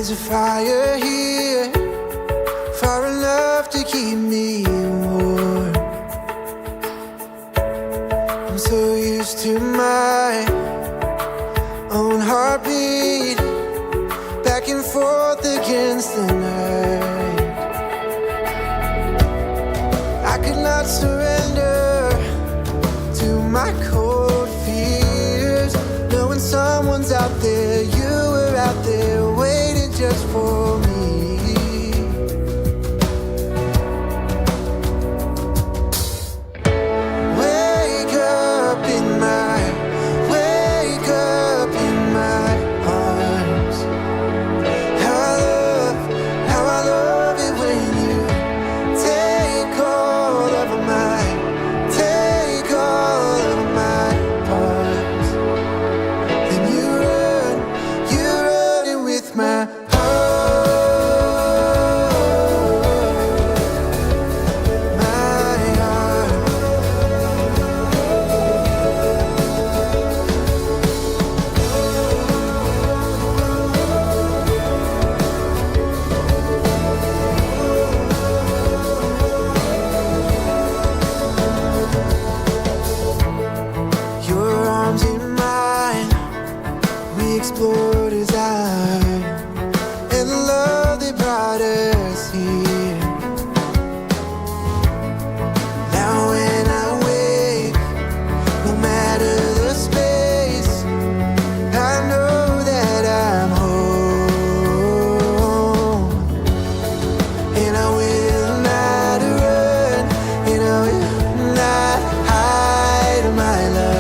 There's a fire here, far enough to keep me warm. I'm so used to my own heartbeat, back and forth against the night. I could not surrender to my cold fears, knowing someone's out there, you were out there waiting just for me. Wake up in my arms. How I love it when you take all of my parts. Then you running with my explore desire and the love that brought us here. Now when I wake, no matter the space, I know that I'm home. And I will not run, and I will not hide my love.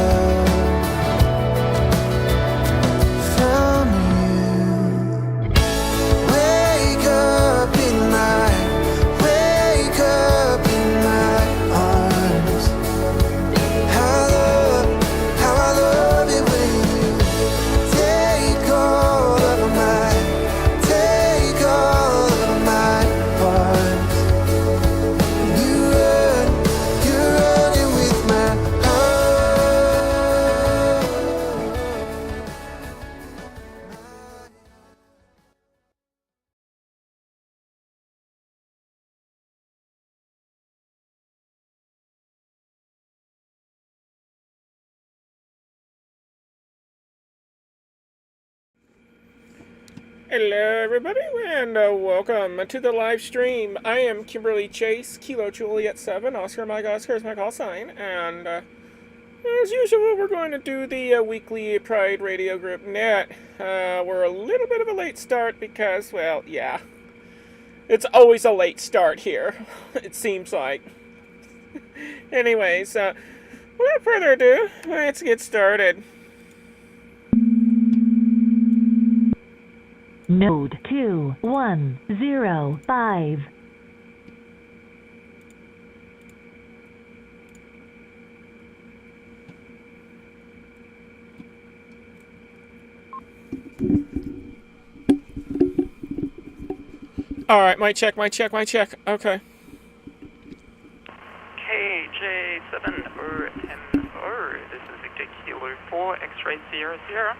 Hello everybody and welcome to the live stream. I am Kimberly Chase, Kilo Juliet 7, Oscar Mike Oscar is my call sign, and as usual we're going to do the weekly Pride Radio Group Net. We're a little bit of a late start because, well, yeah, it's always a late start here, it seems like. Anyways, without further ado, let's get started. Node 2105. Alright, mic check. Okay. KJ7OMO. This is Victor Kilo 4 X-Ray Sierra Sierra.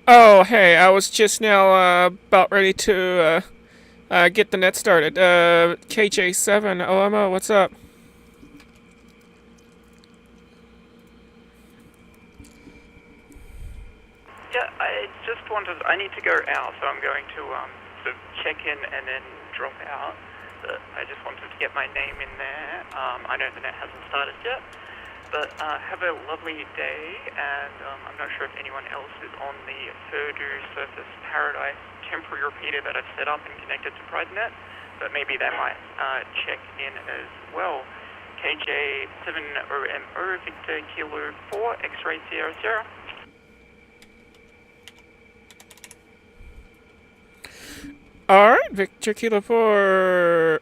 Oh, hey, I was just now about ready to get the net started. KJ7OMO, what's up? Yeah, I need to go out, so I'm going to sort of check in and then drop out. But I just wanted to get my name in there. I know the net hasn't started yet. But have a lovely day, and I'm not sure if anyone else is on the Purdue Surface Paradise temporary repeater that I've set up and connected to PrideNet, but maybe they might check in as well. KJ7OMO, Victor Kilo 4, X-Ray Sierra Sierra. Alright, Victor Kilo 4...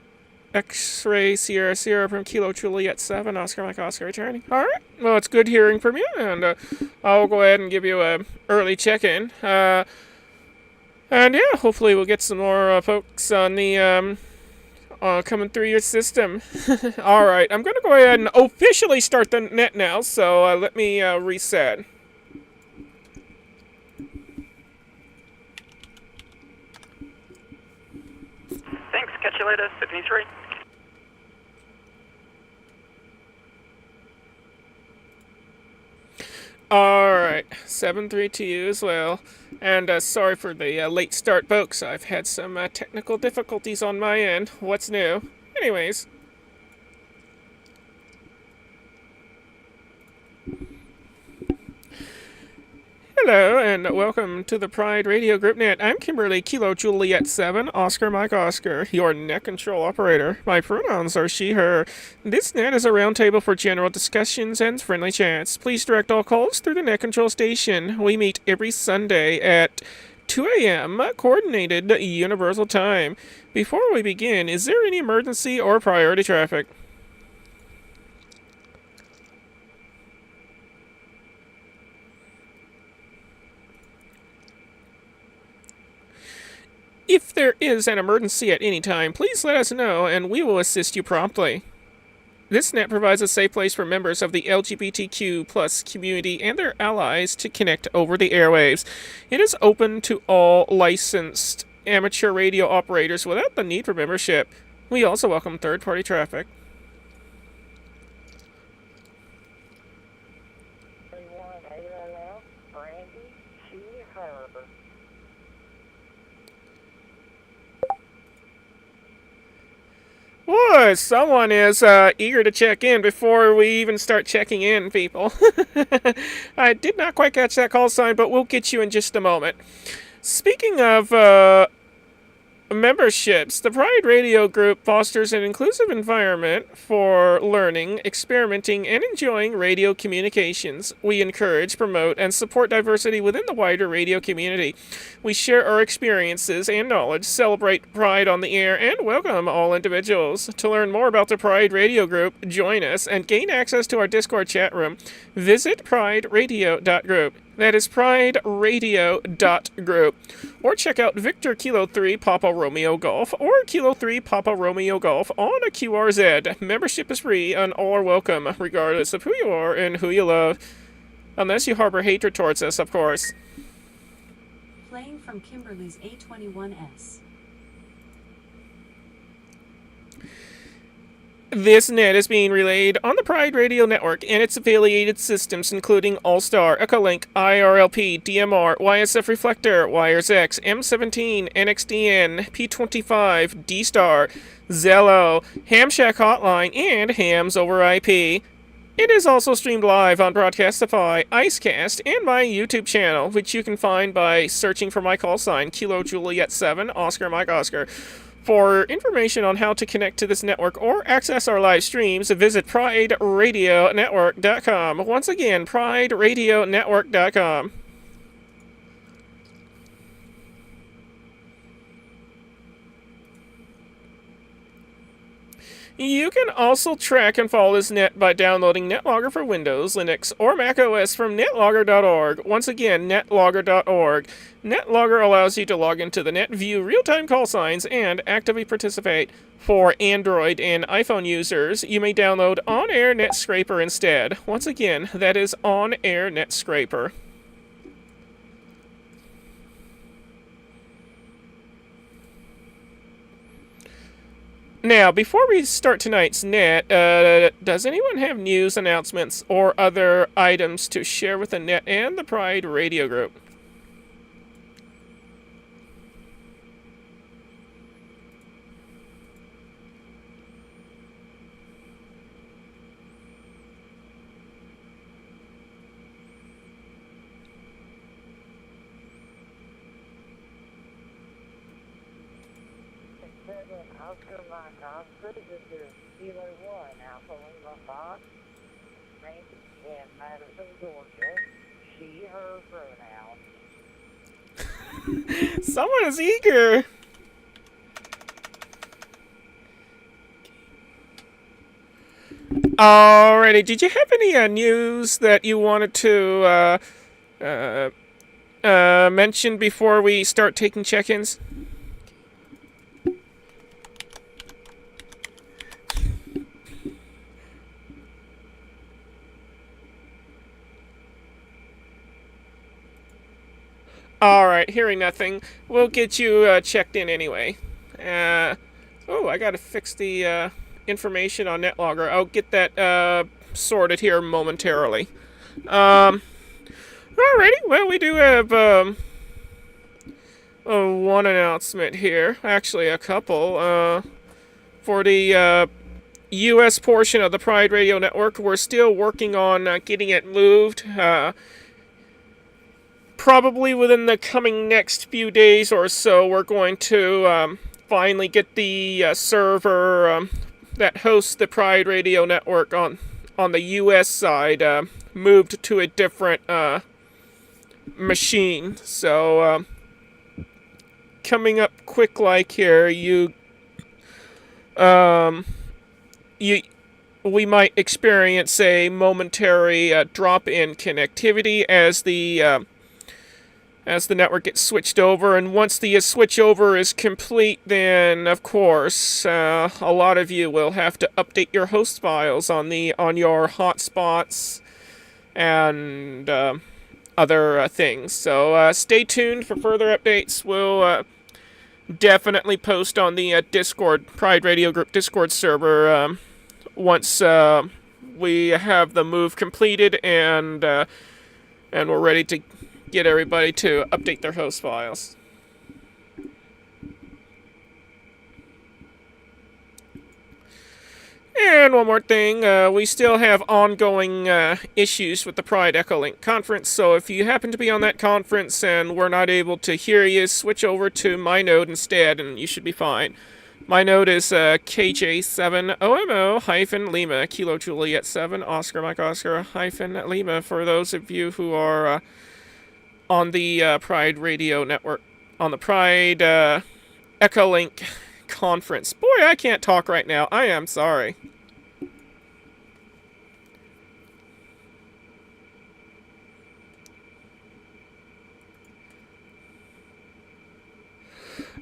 X-Ray Sierra Sierra from Kilo Juliet 7, Oscar Mike Oscar returning. Alright, well, it's good hearing from you, and I'll go ahead and give you a early check-in. And yeah, hopefully we'll get some more folks on the coming through your system. Alright, I'm gonna go ahead and officially start the net now, so let me reset. Thanks, catch you later, 73. Alright, 7-3 to you as well. And sorry for the late start, folks. I've had some technical difficulties on my end. What's new? Anyways. Hello, and welcome to the Pride Radio Group Net. I'm Kimberly Kilo Juliet 7, Oscar Mike Oscar, your net control operator. My pronouns are she, her. This net is a roundtable for general discussions and friendly chats. Please direct all calls through the net control station. We meet every Sunday at 2 a.m. Coordinated Universal Time. Before we begin, is there any emergency or priority traffic? If there is an emergency at any time, please let us know and we will assist you promptly. This net provides a safe place for members of the LGBTQ plus community and their allies to connect over the airwaves. It is open to all licensed amateur radio operators without the need for membership. We also welcome third-party traffic. Boy, someone is eager to check in before we even start checking in, people. I did not quite catch that call sign, but we'll get you in just a moment. Speaking of memberships, the Pride Radio Group fosters an inclusive environment for learning, experimenting, and enjoying radio communications. We encourage, promote, and support diversity within the wider radio community. We share our experiences and knowledge, celebrate Pride on the air, and welcome all individuals. To learn more about the Pride Radio Group, join us, and gain access to our Discord chat room, visit prideradio.group. That is prideradio.group. Or check out Victor Kilo 3 Papa Romeo Golf or Kilo 3 Papa Romeo Golf on a QRZ. Membership is free and all are welcome, regardless of who you are and who you love. Unless you harbor hatred towards us, of course. Playing from Kimberly's A21S. This net is being relayed on the Pride Radio Network and its affiliated systems, including All-Star, Echolink, IRLP, DMR, YSF Reflector, WiresX, M17, NXDN, P25, D-Star, Zello, Hamshack Hotline, and Hams over IP. It is also streamed live on Broadcastify, Icecast, and my YouTube channel, which you can find by searching for my call sign, Kilo Juliet 7, Oscar Mike Oscar. For information on how to connect to this network or access our live streams, visit prideradionetwork.com. Once again, prideradionetwork.com. You can also track and follow this net by downloading NetLogger for Windows, Linux, or Mac OS from netlogger.org. Once again, netlogger.org. NetLogger allows you to log into the net, view real-time call signs, and actively participate. For Android and iPhone users, you may download On Air Net Scraper instead. Once again, that is On Air Net Scraper. Now, before we start tonight's net, does anyone have news, announcements, or other items to share with the net and the Pride Radio Group? Oscar Mike Oscar, this is Kilo 1, Alpha Lima Fox, in Madison, Georgia. She, her pronouns. Someone is eager. Alrighty, did you have any news that you wanted to mention before we start taking check-ins? Alright, hearing nothing, we'll get you checked in anyway. Oh, I gotta fix the information on NetLogger. I'll get that sorted here momentarily. Alrighty, well, we do have one announcement here. Actually, a couple. For the U.S. portion of the Pride Radio Network, we're still working on getting it moved. Probably within the coming next few days or so, we're going to finally get the server that hosts the Pride Radio Network on the U.S. side moved to a different machine. So, coming up quick like here, we might experience a momentary drop in connectivity as the network gets switched over, and once the switch over is complete, then of course a lot of you will have to update your host files on your hotspots and other things. So stay tuned for further updates. We'll definitely post on the Discord Pride Radio Group Discord server once we have the move completed and we're ready to get everybody to update their host files. And one more thing, we still have ongoing issues with the Pride Echolink conference, so if you happen to be on that conference and we're not able to hear you, switch over to my node instead and you should be fine. My node is KJ7OMO-Lima, Kilo Juliet 7, Oscar Mike Oscar -Lima, for those of you who are on the Pride Radio Network, on the Pride Echolink conference. Boy, I can't talk right now. I am sorry.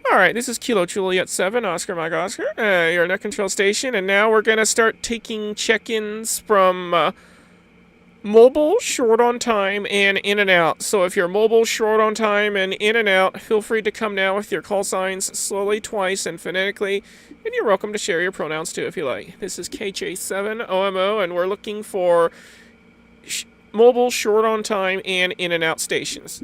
Alright, this is Kilo Juliet 7, Oscar Mike Oscar, your net control station, and now we're gonna start taking check-ins from mobile, short on time, and in and out. So if you're mobile, short on time, and in and out, feel free to come now with your call signs slowly, twice, and phonetically, and you're welcome to share your pronouns too if you like. This is KJ7OMO, and we're looking for mobile, short on time, and in and out stations.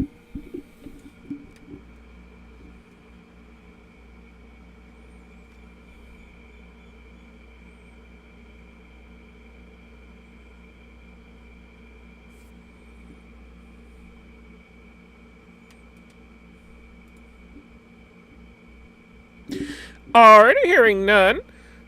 Alright, hearing none,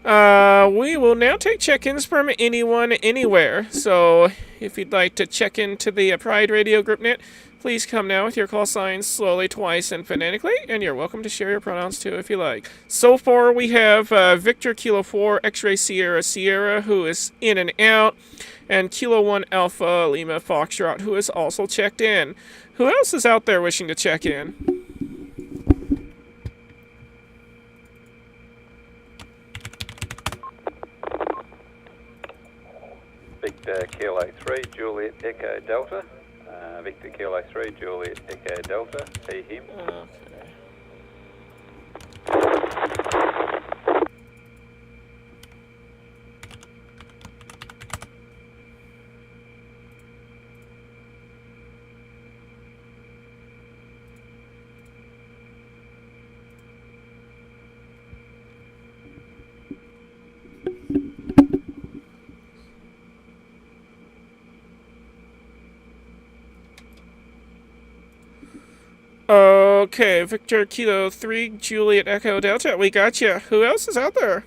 we will now take check-ins from anyone, anywhere. So, if you'd like to check into the Pride Radio Group Net, please come now with your call signs slowly, twice, and phonetically, and you're welcome to share your pronouns too if you like. So far, we have Victor Kilo 4 X-Ray Sierra Sierra, who is in and out, and Kilo 1 Alpha Lima Foxtrot, who is also checked in. Who else is out there wishing to check in? Victor Kilo 3, Juliet Echo Delta. Victor Kilo 3, Juliet Echo Delta. See him. Okay, Victor Kilo 3, Juliet Echo Delta, we got you. Who else is out there?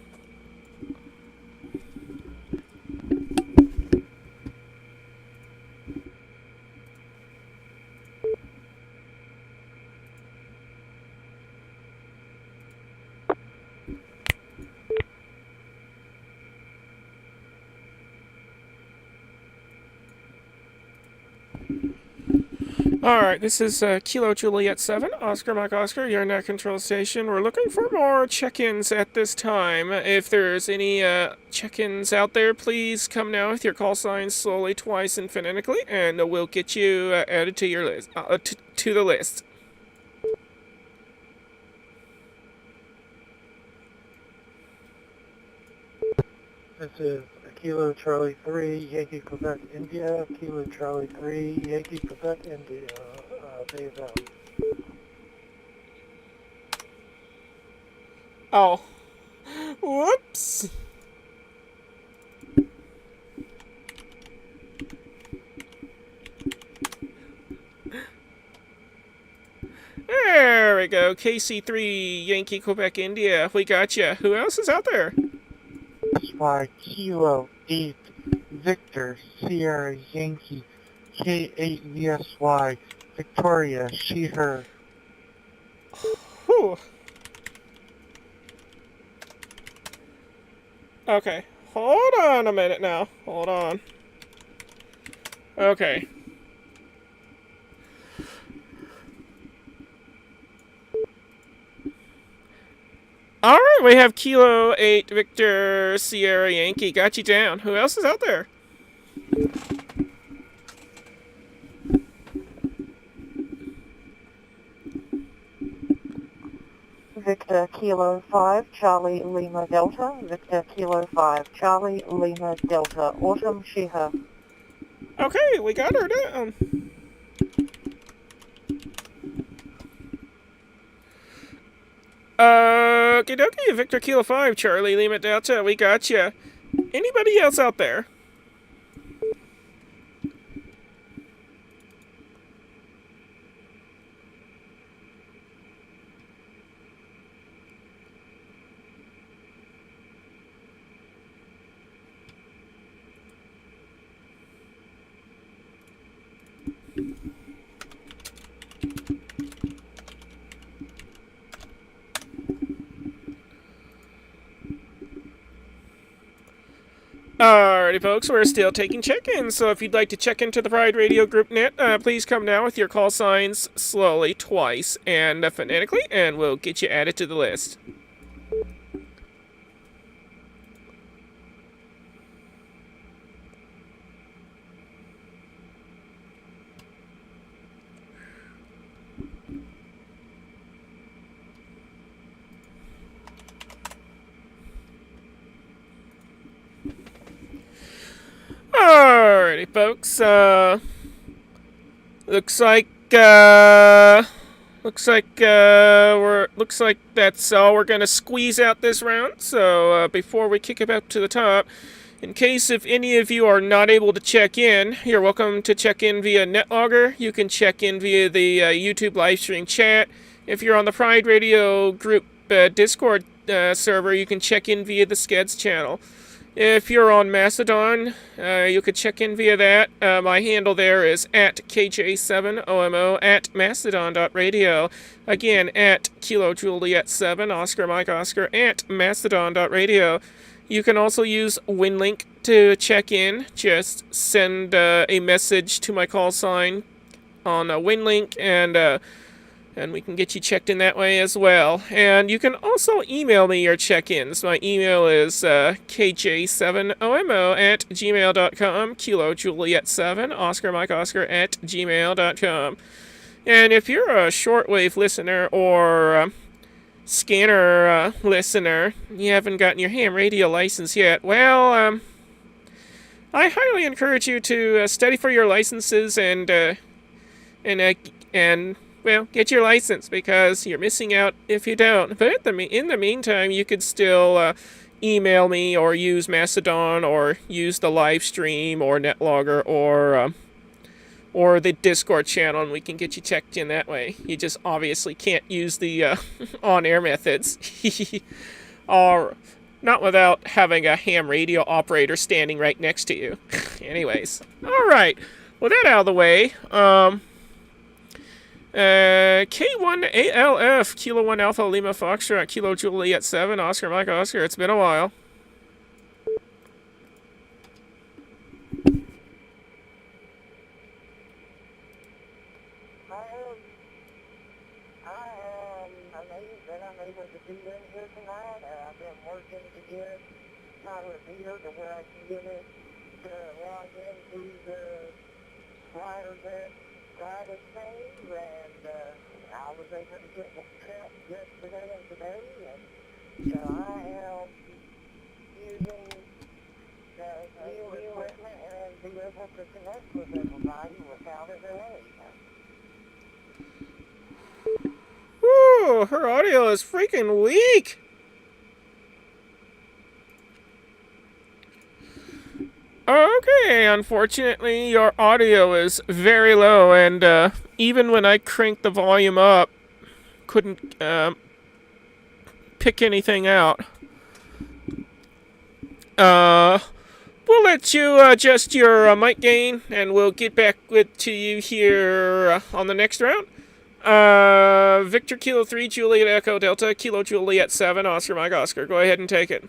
Alright, this is Kilo Juliet 7, Oscar Mike Oscar, your net control station. We're looking for more check-ins at this time. If there's any check-ins out there, please come now with your call signs slowly, twice, and phonetically, and we'll get you added to your list, to the list. This is Kilo Charlie 3, Yankee Quebec, India. Kilo Charlie 3, Yankee Quebec, India. Days out. Oh. Whoops. There we go. KC3, Yankee, Quebec, India. We got you. Who else is out there? SY Kilo 8, Victor, Sierra Yankee, K8 VSY, Victoria, she, her. Whew. Okay. Hold on a minute now. Hold on. Okay. Alright, we have Kilo 8, Victor, Sierra, Yankee. Got you down. Who else is out there? Victor Kilo 5, Charlie Lima Delta. Victor Kilo 5, Charlie Lima Delta. Autumn Shiha. Okay, we got her down. Okie dokie, Victor Kilo 5, Charlie Lima Delta. We got you. Anybody else out there? Alrighty, folks, we're still taking check-ins, so if you'd like to check into the Pride Radio Group Net, please come now with your call signs slowly, twice, and phonetically, and we'll get you added to the list. Alrighty, folks, looks like that's all we're gonna squeeze out this round. So before we kick it back to the top, in case if any of you are not able to check in, you're welcome to check in via NetLogger. You can check in via the YouTube livestream chat. If you're on the Pride Radio Group Discord server, you can check in via the Skeds channel. If you're on Mastodon, you could check in via that. My handle there is at KJ7OMO at mastodon.radio. Again, at Kilo Juliet 7, Oscar Mike Oscar, at mastodon.radio. You can also use WinLink to check in. Just send a message to my call sign on WinLink, and we can get you checked in that way as well. And you can also email me your check-ins. My email is kj7omo at gmail.com, Kilo Juliet 7, Oscar Mike Oscar at gmail.com. And if you're a shortwave listener or scanner listener, you haven't gotten your ham radio license yet, well, I highly encourage you to study for your licenses and well, get your license, because you're missing out if you don't. But in the meantime, you could still email me or use Mastodon or use the live stream or NetLogger or the Discord channel, and we can get you checked in that way. You just obviously can't use the on-air methods. Or not without having a ham radio operator standing right next to you. Anyways, alright. With that out of the way, K1ALF, Kilo 1 Alpha Lima Foxtrot, Kilo Juliet 7, Oscar Mike Oscar. It's been a while. I am amazed that I'm able to be in here tonight. I've been working to get my repeater to where I can get it to log into the wires that Friday things, and I was able to get the trip yesterday and today, and so I am using new equipment and be able to connect with everybody without a delay. Woo, her audio is freaking weak. Okay, unfortunately, your audio is very low, and even when I cranked the volume up, couldn't pick anything out. We'll let you adjust your mic gain, and we'll get back to you here on the next round. Victor Kilo 3, Juliet Echo Delta, Kilo Juliet 7, Oscar Mike Oscar. Go ahead and take it.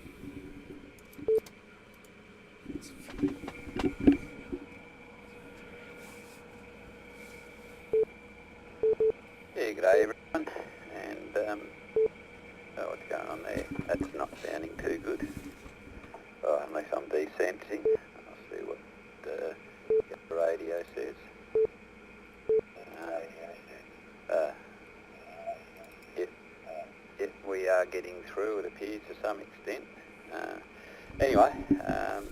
Yeah, good day everyone. And oh, what's going on there? That's not sounding too good. Oh, unless I'm desensing. I'll see what the radio says. Yep, we are getting through, it appears, to some extent. Anyway,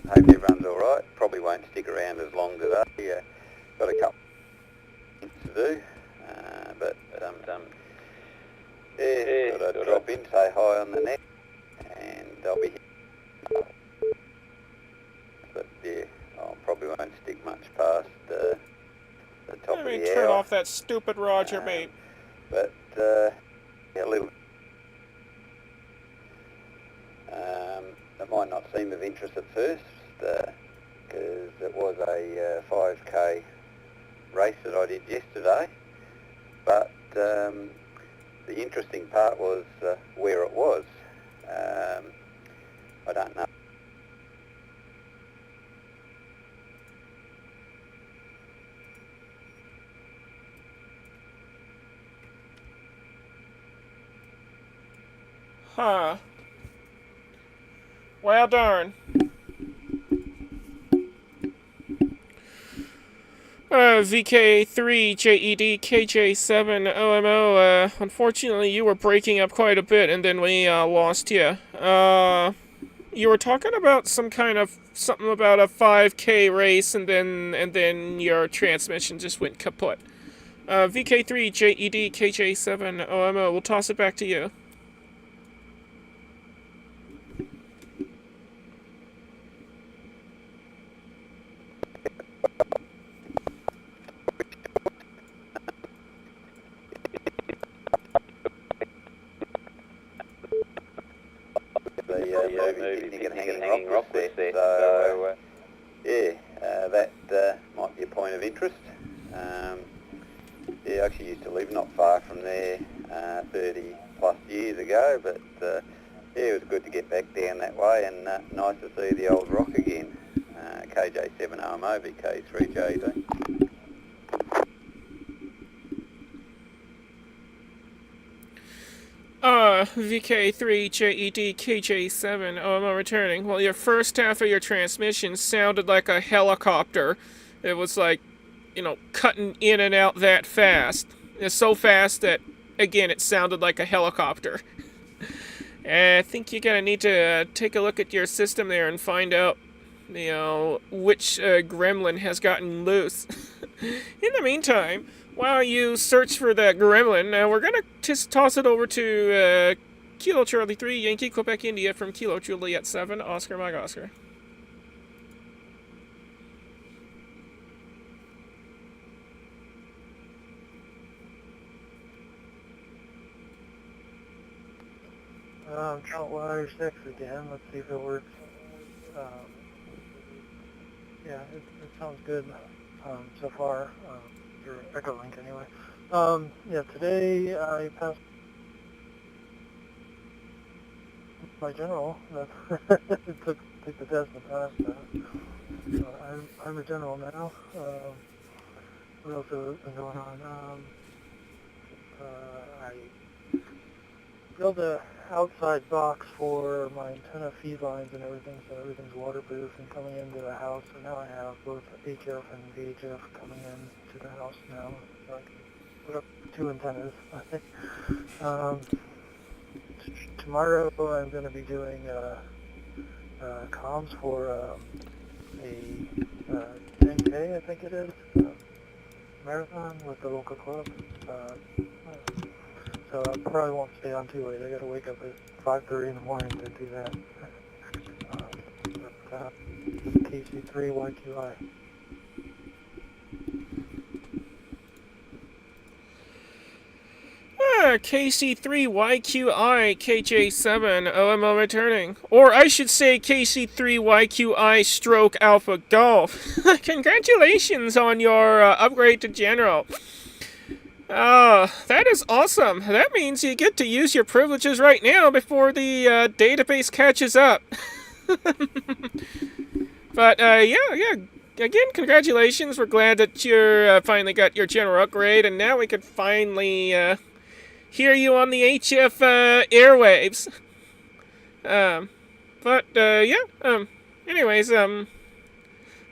hope everyone's alright. Probably won't stick around as long today. Got a couple of things to do. But yeah, thought I'd drop in, say hi on the net, and I'll be here. But yeah, I probably won't stick much past the top of the hour. Turn off that stupid Roger bait. But yeah, a little. It might not seem of interest at first, because it was a 5k race that I did yesterday. But the interesting part was where it was. I don't know. Huh. Well darn. VK3, JED, KJ7, OMO, unfortunately you were breaking up quite a bit and then we lost you. You were talking about something about a 5k race and then your transmission just went kaput. VK3, JED, KJ7, OMO, we'll toss it back to you. Hanging rock there. So yeah, that might be a point of interest. Yeah, I actually used to live not far from there 30 plus years ago, but yeah, it was good to get back down that way, and nice to see the old rock again. KJ7 OMO, VK3JD. VK3, JED, KJ7, OMO returning. Well, your first half of your transmission sounded like a helicopter. It was like, cutting in and out that fast. It's so fast that, again, it sounded like a helicopter. I think you're gonna need to take a look at your system there and find out, which gremlin has gotten loose. In the meantime, while you search for that gremlin, we're gonna just toss it over to Kilo Charlie 3, Yankee, Quebec, India, from Kilo Juliet 7, Oscar Mike Oscar. Count wire 6 again. Let's see if it works. Yeah, it sounds good so far. Your Echo Link anyway. Yeah, today I passed my general. It took the test and passed. So I'm a general now. What else has been going on? I built a outside box for my antenna feed lines and everything, so everything's waterproof and coming into the house. So now I have both HF and VHF coming in to the house now. So I can put up 2 antennas. Tomorrow I'm going to be doing comms for a 10K, I think it is, marathon with the local club. So I probably won't stay on too late. I gotta wake up at 5:30 in the morning to do that. KC3YQI. KC3YQI KJ7 OMO returning. Or I should say KC3YQI stroke Alpha Golf. Congratulations on your upgrade to General. That is awesome. That means you get to use your privileges right now before the database catches up. But, yeah. Again, congratulations. We're glad that you're finally got your General upgrade, and now we could finally hear you on the HF airwaves. Anyways,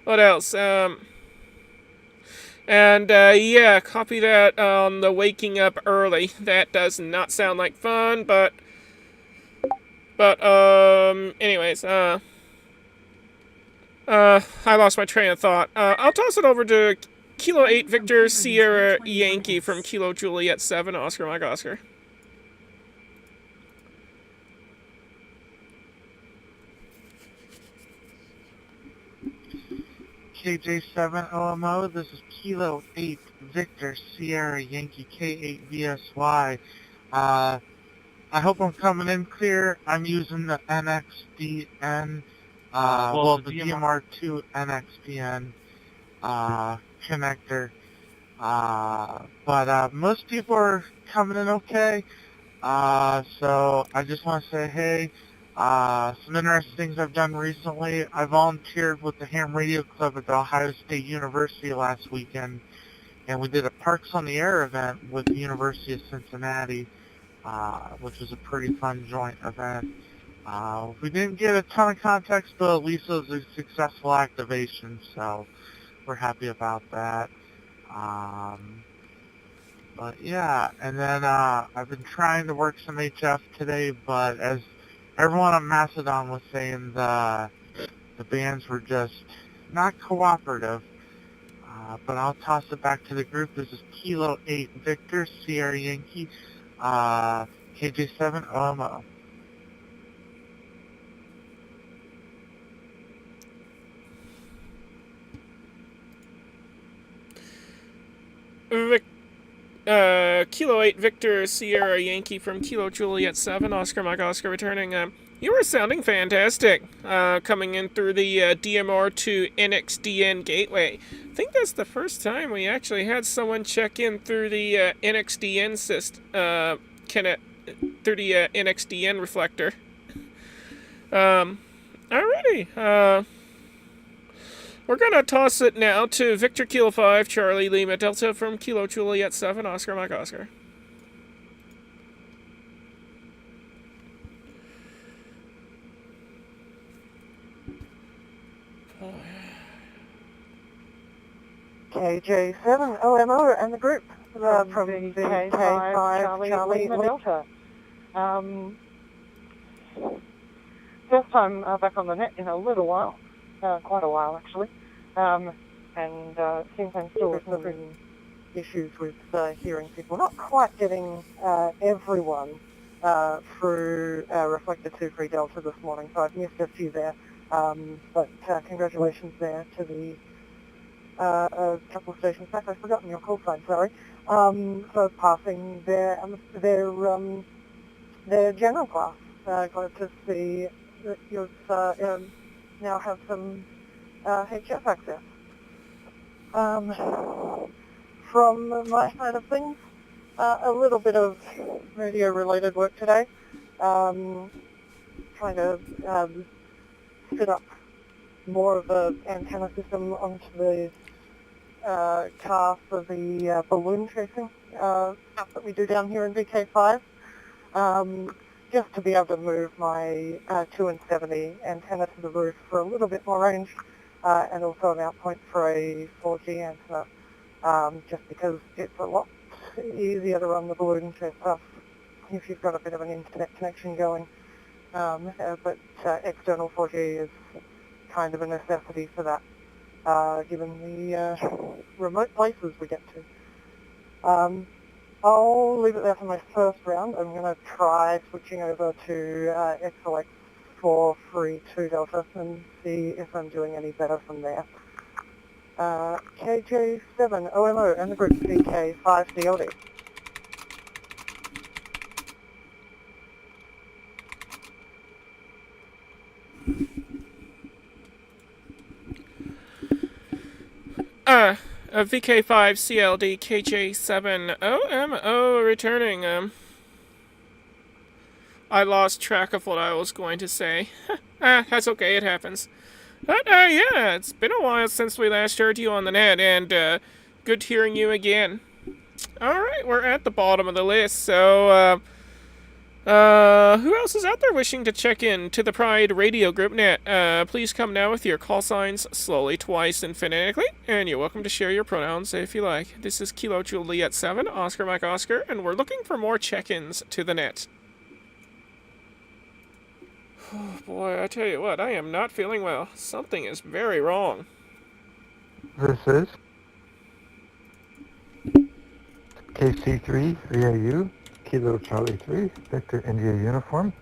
what else? Copy that on the waking up early. That does not sound like fun, anyways, I lost my train of thought. I'll toss it over to Kilo 8 Victor Sierra Yankee from Kilo Juliet 7 Oscar Mike Oscar. KJ7 OMO, this is Kilo 8 Victor Sierra Yankee K8VSY. I hope I'm coming in clear. I'm using the NXDN, the DMR2 NXDN connector. But most people are coming in okay. So I just want to say, hey, some interesting things I've done recently. I volunteered with the Ham Radio Club at the Ohio State University last weekend, and we did a Parks on the Air event with the University of Cincinnati, which was a pretty fun joint event. We didn't get a ton of context, but at least it was a successful activation, so we're happy about that. But yeah, and then I've been trying to work some HF today, but as everyone on Macedon was saying, the bands were just not cooperative. But I'll toss it back to the group. This is Kilo 8 Victor Sierra Yankee, KJ7 OMO. Kilo 8 Victor Sierra Yankee from Kilo Juliet 7 Oscar Mike Oscar returning. You were sounding fantastic, coming in through the DMR to NXDN gateway. I think that's the first time we actually had someone check in through the NXDN system, through the NXDN reflector. Alrighty, we're gonna toss it now to Victor Kilo 5 Charlie Lima Delta from Kilo Juliet 7 Oscar Mike Oscar. KJ7 OMO and the group from VK5 Charlie Lima Delta. First time back on the net in a little while, quite a while actually, and seems I'm still having issues with hearing people. Not quite getting everyone through Reflector 2-3 Delta this morning, so I've missed a few there, but congratulations there to the a couple of stations back. I've forgotten your call sign, sorry. So passing their general class. Glad to see that you now have some HF access. From my side of things, a little bit of radio-related work today. Trying to fit up more of an antenna system onto the car for the balloon chasing stuff that we do down here in VK5. Just to be able to move my 270 antenna to the roof for a little bit more range, and also an outpoint for a 4G antenna, just because it's a lot easier to run the balloon chase stuff if you've got a bit of an internet connection going. but external 4G is kind of a necessity for that, given the remote places we get to. I'll leave it there for my first round. I'm going to try switching over to XLX432 Delta and see if I'm doing any better from there. KJ7 OMO and the group VK5CLD. VK5CLD KJ7OMO returning. I lost track of what I was going to say. That's okay, it happens. But, yeah, it's been a while since we last heard you on the net, and, good hearing you again. Alright, we're at the bottom of the list, so, who else is out there wishing to check in to the Pride Radio Group net? Please come now with your call signs slowly, twice, and phonetically, and you're welcome to share your pronouns if you like. This is Kilo Juliet 7, Oscar Mike Oscar, and we're looking for more check-ins to the net. Oh boy, I tell you what, I am not feeling well. Something is very wrong. This is KC3 VAU, Kilo Charlie 3, Victor India Uniform.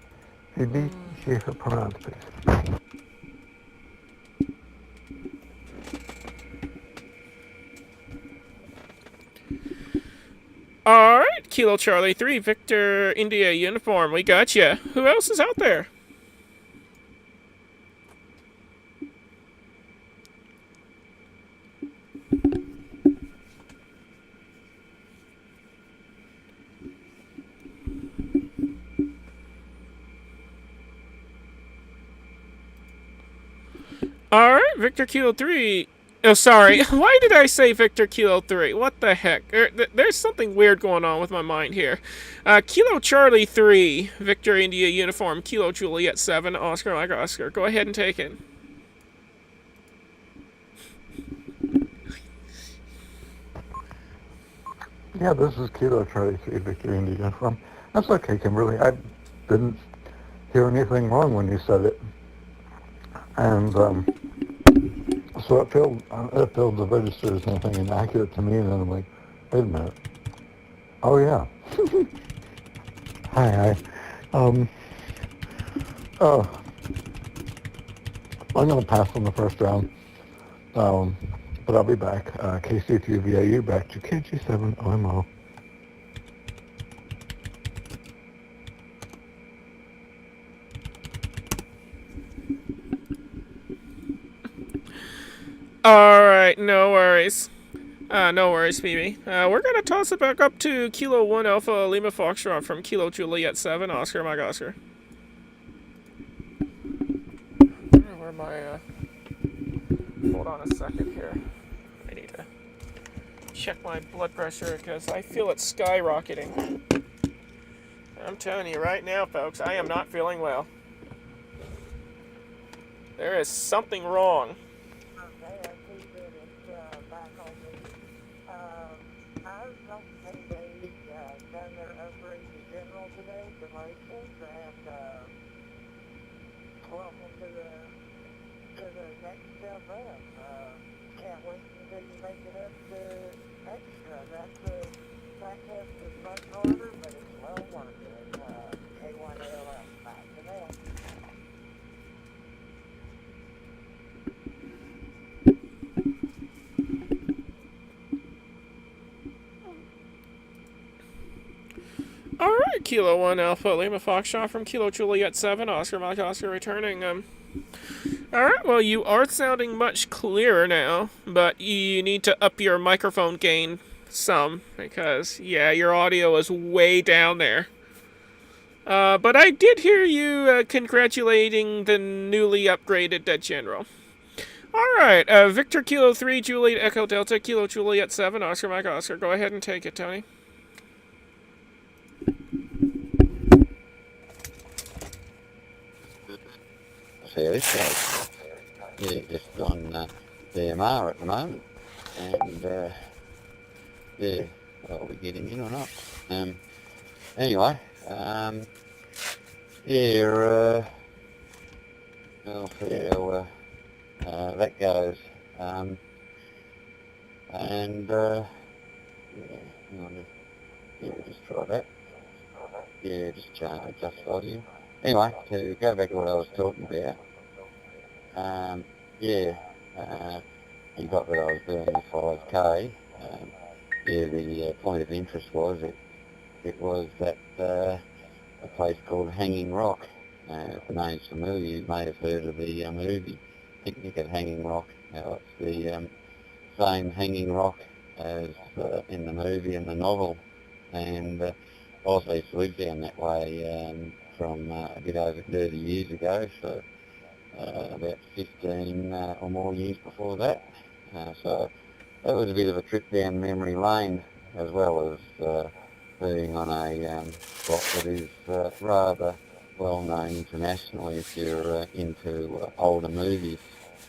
CB, share her pronouns, please. Alright, Kilo Charlie 3, Victor India Uniform, we got ya. Who else is out there? Alright, Victor Kilo 3. Oh, sorry. Why did I say Victor Kilo 3? What the heck? There's something weird going on with my mind here. Kilo Charlie 3, Victor India Uniform, Kilo Juliet 7, Oscar Mike Oscar. Go ahead and take it. Yeah, this is Kilo Charlie 3, Victor India Uniform. That's okay, Kimberly. I didn't hear anything wrong when you said it. And, so it failed the register as anything inaccurate to me, and then I'm like, wait a minute. Oh, yeah. Hi. I'm going to pass on the first round, but I'll be back. KC2 VAU back to KG7 OMO. Alright, no worries. No worries, Phoebe. We're gonna toss it back up to Kilo 1 Alpha Lima Foxtrot from Kilo Juliet 7, Oscar Mike Oscar. Where am I, hold on a second here. I need to check my blood pressure, because I feel it skyrocketing. I'm telling you right now, folks, I am not feeling well. There is something wrong. Welcome to the next step up. Can't wait until you make it up to extra. That test is much harder, but it's well worth it. K1ALF, back to that. Alright, Kilo 1 Alpha Lima Foxtrot from Kilo Juliet 7, Oscar Mike Oscar returning. Alright, well, you are sounding much clearer now, but you need to up your microphone gain some, because, yeah, your audio is way down there. But I did hear you congratulating the newly upgraded General. Alright, Victor Kilo 3, Juliet Echo Delta, Kilo Juliet 7, Oscar Mike Oscar. Go ahead and take it, Tony. Serious, yeah, just on DMR at the moment, and yeah, well, we're getting in or not. Anyway, yeah, we'll see how that goes. And yeah, hang on, just try that. Yeah, just volume. Anyway, to go back to what I was talking about, yeah, you got that I was doing a 5K. Yeah, the point of interest was it was that a place called Hanging Rock. If the name's familiar, you may have heard of the movie Picnic at Hanging Rock. It's the same Hanging Rock as in the movie and the novel. And I also used to live down that way from a bit over 30 years ago, so about 15 or more years before that. So that was a bit of a trip down memory lane, as well as being on a spot that is rather well known internationally if you're into older movies.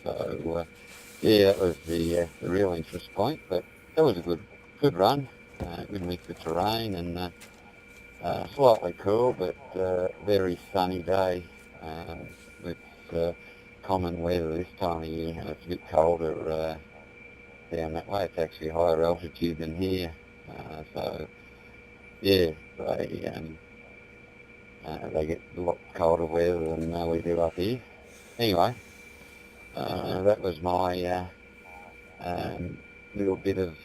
So yeah, that was the real interest point, but that was a good run, good mix of terrain, and slightly cool, but very sunny day. It's common weather this time of year, and it's a bit colder down that way. It's actually higher altitude than here, so yeah, they get a lot colder weather than we do up here. Anyway, that was my little bit of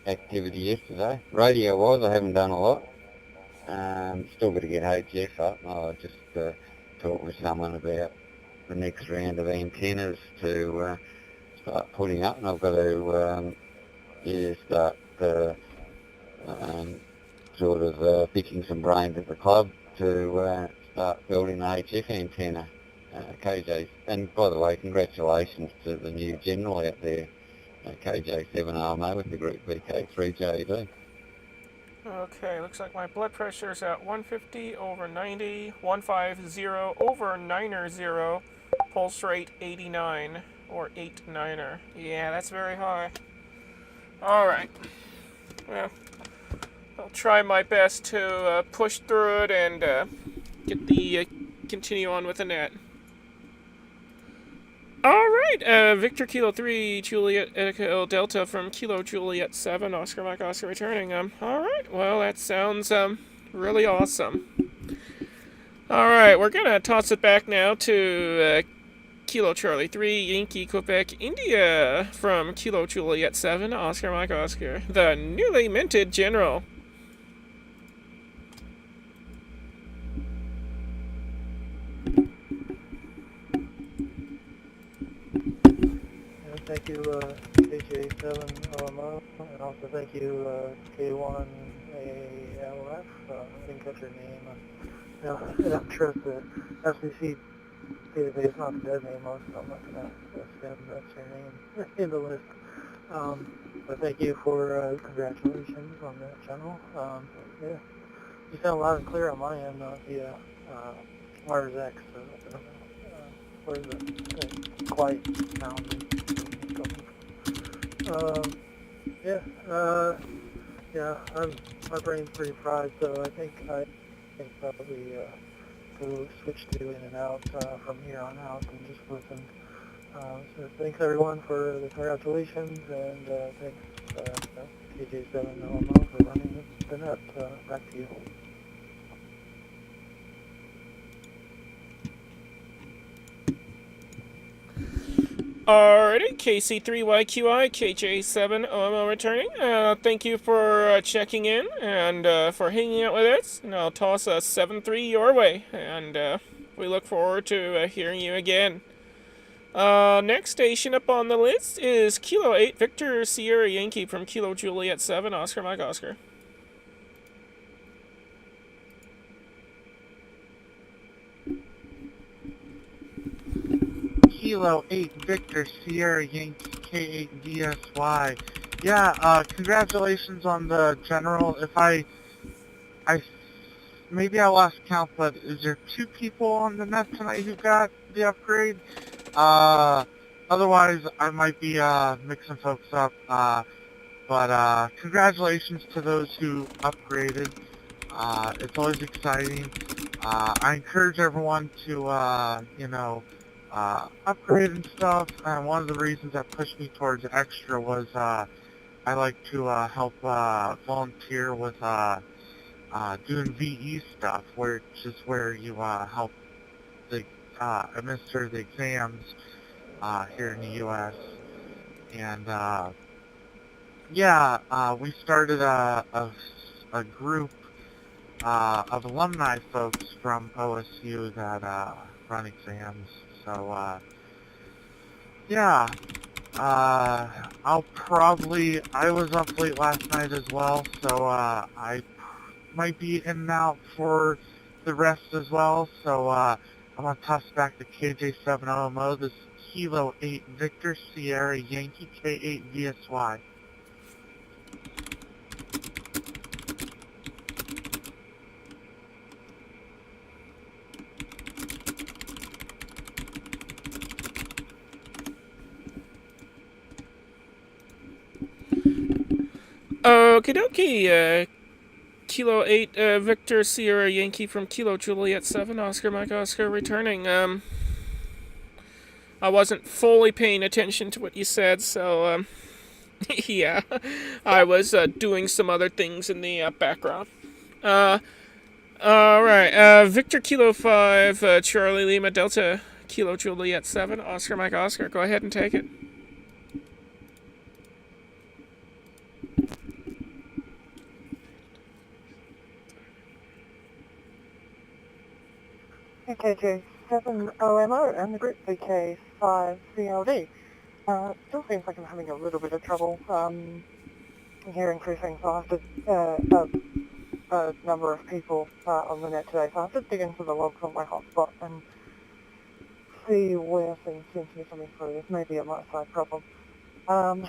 activity yesterday. Radio-wise, I haven't done a lot. Still got to get HF up. I just talked with someone about the next round of antennas to start putting up, and I've got to start sort of picking some brains at the club to start building the HF antenna. KJ, and by the way, congratulations to the new general out there, KJ7RMO with the group VK3JD. Okay, looks like my blood pressure is at 150 over 90, 150 over 90, pulse rate 89 or 89er. Yeah, that's very high. Alright. Well, I'll try my best to push through it and get the continue on with the net. Alright, Victor Kilo 3, Juliet Echo Delta from Kilo Juliet 7, Oscar Mike Oscar returning. Alright, well, that sounds really awesome. Alright, we're gonna toss it back now to Kilo Charlie 3, Yankee Quebec, India from Kilo Juliet 7, Oscar Mike Oscar, the newly minted general. Thank you, KJ7LMO, and also thank you, K1ALF. I didn't catch your name. I'm sure it's the FCC database, not the dead name, so I'm not going to assume that's your name in the list. But thank you for congratulations on that channel. Yeah, you sound loud and clear on my end via Mars X, so I don't know where the quiet sound my brain's pretty fried, so I think probably go switch to in and out from here on out and just listen. So thanks everyone for the congratulations, and thanks KJ7LMO for running the net. Back to you. Alrighty, KC3YQI, KJ7OMO returning. Thank you for checking in and for hanging out with us. And I'll toss a 7-3 your way. And we look forward to hearing you again. Next station up on the list is Kilo 8 Victor Sierra Yankee from Kilo Juliet 7, Oscar Mike Oscar. Kilo 8 Victor Sierra Yankee K8DSY. Yeah, congratulations on the general. If I maybe I lost count, but is there 2 people on the net tonight who got the upgrade? Otherwise I might be mixing folks up. But congratulations to those who upgraded. It's always exciting. I encourage everyone to, upgrade and stuff. And one of the reasons that pushed me towards extra was I like to help volunteer with doing VE stuff, which is where you help the administer the exams here in the U.S. And we started a group of alumni folks from OSU that run exams. So I was up late last night as well, so I might be in and out for the rest as well. So I'm going to toss back to KJ7OMO. This is Kilo 8 Victor Sierra Yankee K8 VSY. Okie dokie, Kilo 8, Victor Sierra Yankee from Kilo Juliet 7, Oscar Mike Oscar returning. I wasn't fully paying attention to what you said, so, yeah, I was doing some other things in the background. Alright, Victor Kilo 5, Charlie Lima Delta, Kilo Juliet 7, Oscar Mike Oscar, go ahead and take it. KJ7OMO and the group VK5CLD. Still seems like I'm having a little bit of trouble hearing through things. I have to, a number of people on the net today, so I have to dig into the logs on my hotspot and see where things seem to be coming through. This may be a my side problem. I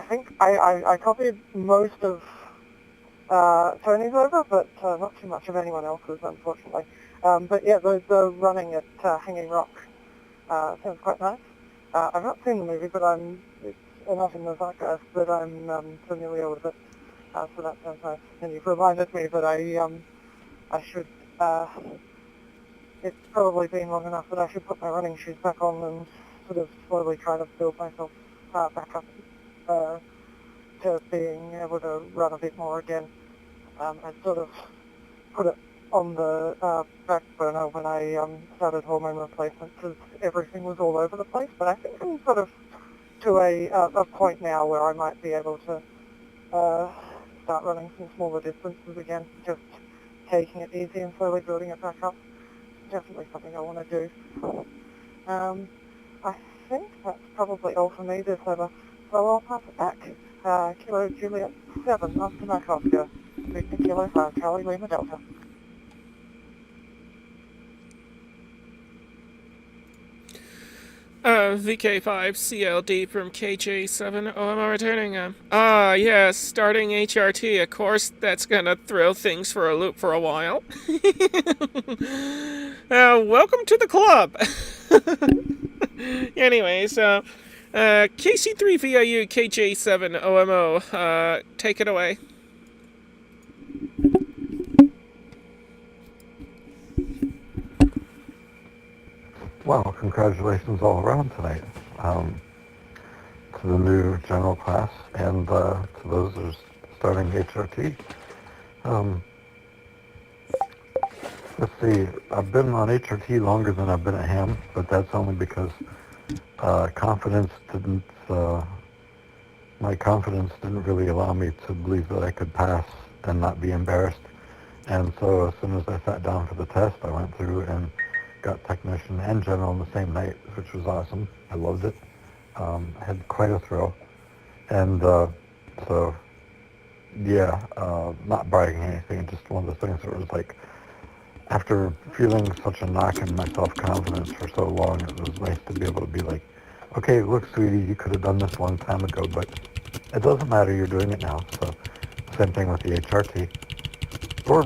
think I copied most of Tony's over, but not too much of anyone else's, unfortunately. But yeah, the running at Hanging Rock sounds quite nice. I've not seen the movie, but it's enough in the zeitgeist that I'm familiar with it. So that sounds nice. And you've reminded me that I should, it's probably been long enough that I should put my running shoes back on and sort of slowly try to build myself back up to being able to run a bit more again. I sort of put it on the back burner when I started hormone replacement because everything was all over the place, but I think I'm sort of to a point now where I might be able to start running some smaller distances again, just taking it easy and slowly building it back up. Definitely something I want to do. I think that's probably all for me this over, so I'll pass it back. Kilo Juliet 7, Oscar Mike Oscar, Victor Kilo 5, Charlie Lima Delta. VK5CLD from KJ7. Oh, am I returning? Yes, starting HRT. Of course, that's gonna throw things for a loop for a while. Welcome to the club. Anyways, KC3VIU KJ7OMO, take it away. Well, congratulations all around tonight to the new general class and to those who are starting HRT. Let's see, I've been on HRT longer than I've been at HAM, but that's only because my confidence didn't really allow me to believe that I could pass and not be embarrassed. And so as soon as I sat down for the test, I went through and got technician and general on the same night, which was awesome. I loved it. I had quite a thrill. And not bragging or anything, just one of the things that was like, after feeling such a knock in my self-confidence for so long, it was nice to be able to be like, okay, look, sweetie, you could have done this a long time ago, but it doesn't matter, you're doing it now. So same thing with the HRT. Or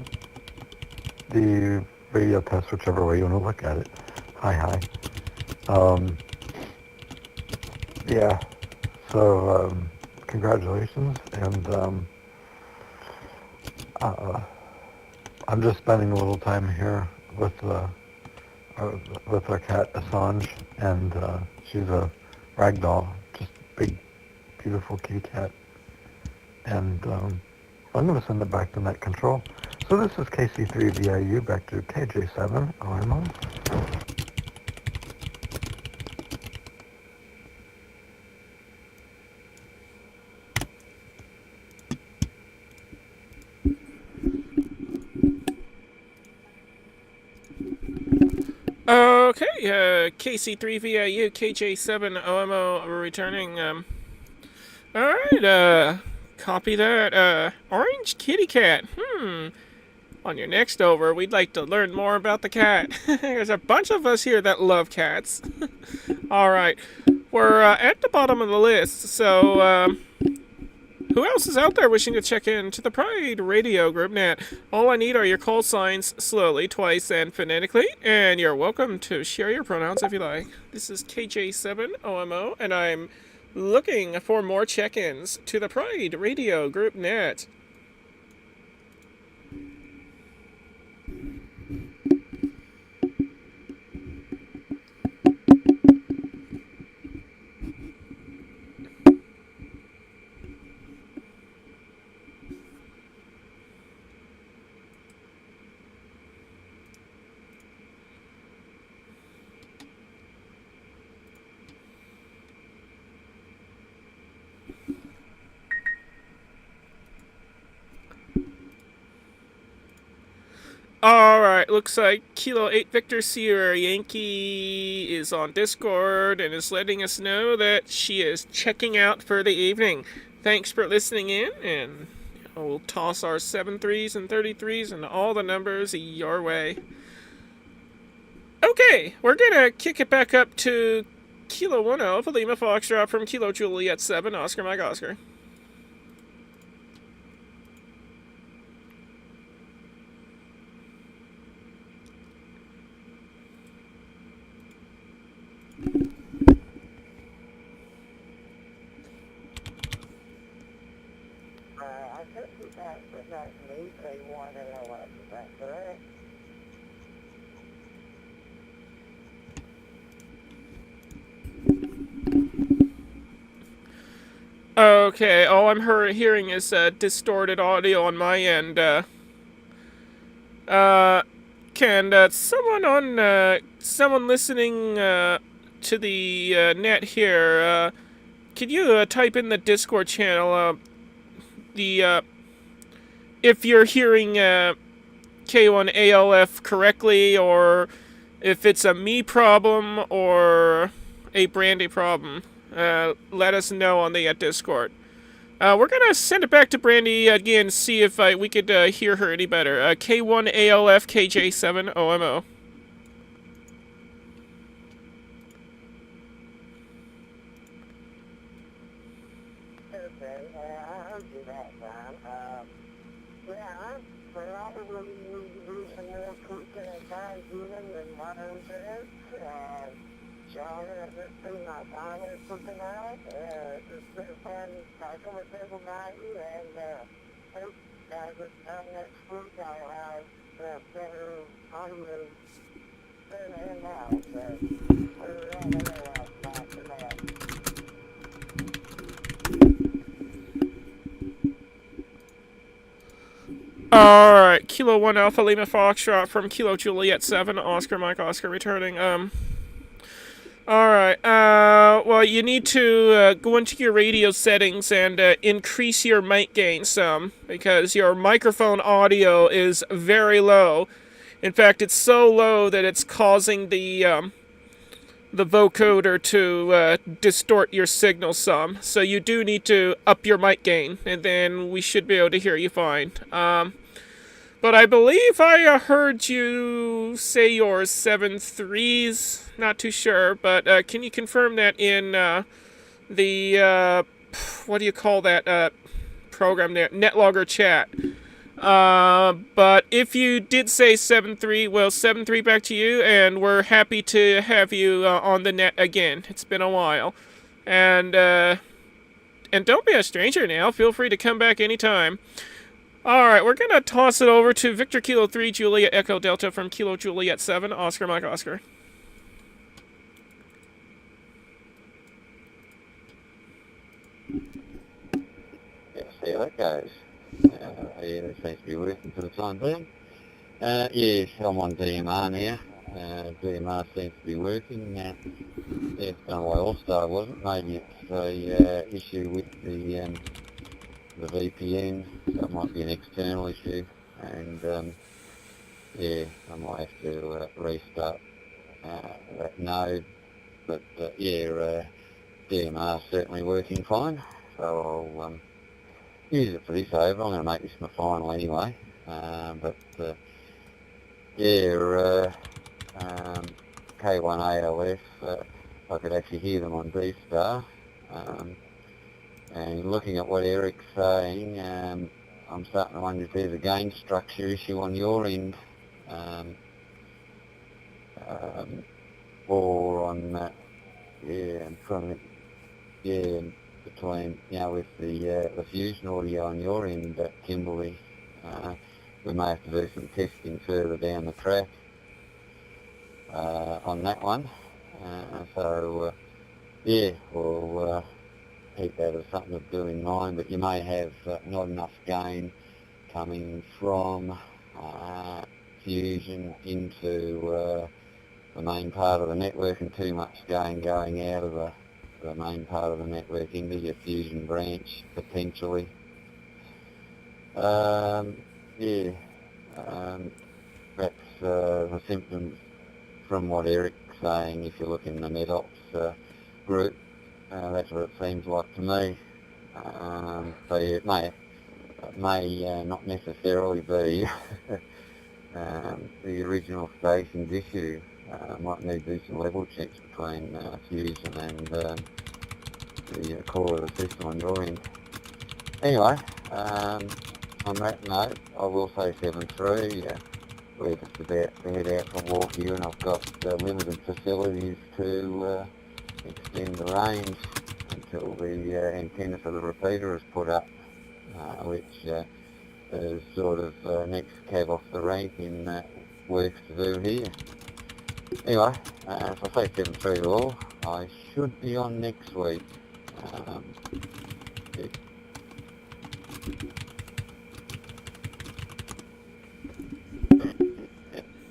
the radio test, whichever way you want to look at it. Hi. So congratulations, and I'm just spending a little time here with with our cat Assange, and she's a ragdoll, just big, beautiful kitty cat. And I'm going to send it back to net control. So this is KC3VIU back to KJ7 OMO. Okay, KC3VIU, KJ7 OMO returning. Alright, copy that. Orange kitty cat. On your next over, we'd like to learn more about the cat. There's a bunch of us here that love cats. Alright, we're at the bottom of the list, so, who else is out there wishing to check in to the Pride Radio Group Net? All I need are your call signs slowly, twice, and phonetically, and you're welcome to share your pronouns if you like. This is KJ7OMO, and I'm looking for more check-ins to the Pride Radio Group Net. Alright, looks like Kilo 8 Victor Sierra Yankee is on Discord and is letting us know that she is checking out for the evening. Thanks for listening in, and we'll toss our 7-3s and 33s and all the numbers your way. Okay, we're gonna kick it back up to Kilo 1 Alpha Lima Foxtrot from Kilo Juliet 7, Oscar Mike Oscar. I took you back, but not me, so you want to know what that's correct. Okay, all I'm hearing is distorted audio on my end. Can someone listening to the net here, could you type in the Discord channel if you're hearing K1ALF correctly, or if it's a me problem or a Brandy problem? Let us know on the Discord. We're gonna send it back to Brandy again, see if we could hear her any better. K1ALF KJ7 OMO. Okay, I heard you that time. Yeah, I'm probably losing more fruit than I find human than my own says. John, I've just seen my father something out. It's been fun talking with everybody, and hope that this time next week I'll have better audio than I am now. So, we're on the way out back to that. Alright, Kilo 1 Alpha Lima Foxtrot from Kilo Juliet 7, Oscar Mike Oscar returning. Alright, well, you need to go into your radio settings and increase your mic gain some, because your microphone audio is very low. In fact, it's so low that it's causing the vocoder to distort your signal some. So you do need to up your mic gain, and then we should be able to hear you fine. But I believe I heard you say your 7-3s. Not too sure, but can you confirm that in the what do you call that program there? NetLogger chat. But if you did say 7-3, well, 7-3 back to you, and we're happy to have you on the net again. It's been a while, and don't be a stranger now. Feel free to come back anytime. All right, we're gonna toss it over to Victor Kilo 3 Juliet Echo Delta from Kilo Juliet 7 Oscar Mike Oscar. Yeah, see how that goes. Yeah, that seems to be working for the time being. Yes, I'm on DMR now. DMR seems to be working. Yeah, it's done why All-Star wasn't. Maybe it's a issue with the VPN, so it might be an external issue. And yeah, I might have to restart that node. But yeah, DMR certainly working fine. So I'll use it for this over. I'm going to make this my final anyway. Yeah, K1ALF, I could actually hear them on D-Star. And looking at what Eric's saying, I'm starting to wonder if there's a gain structure issue on your end, or on, yeah, I'm trying to, yeah, between, with the fusion audio on your end, Kimberley, we may have to do some testing further down the track on that one. Yeah, we'll keep that as something to do in mind, but you may have not enough gain coming from fusion into the main part of the network and too much gain going out of the main part of the network into your fusion branch, potentially. Yeah, that's the symptoms from what Eric's saying. If you look in the NetOps group, that's what it seems like to me. So yeah, it may not necessarily be the original station's issue. Might need to do some level checks between fusion and the core of the system on your end. Anyway, on that note, I will say 7.3. We're just about to head out for a walk here, and I've got limited facilities to extend the range until the antenna for the repeater is put up, which is sort of next cab off the rank in works to do here. Anyway, if I say 7.3 to all, I should be on next week. Yeah.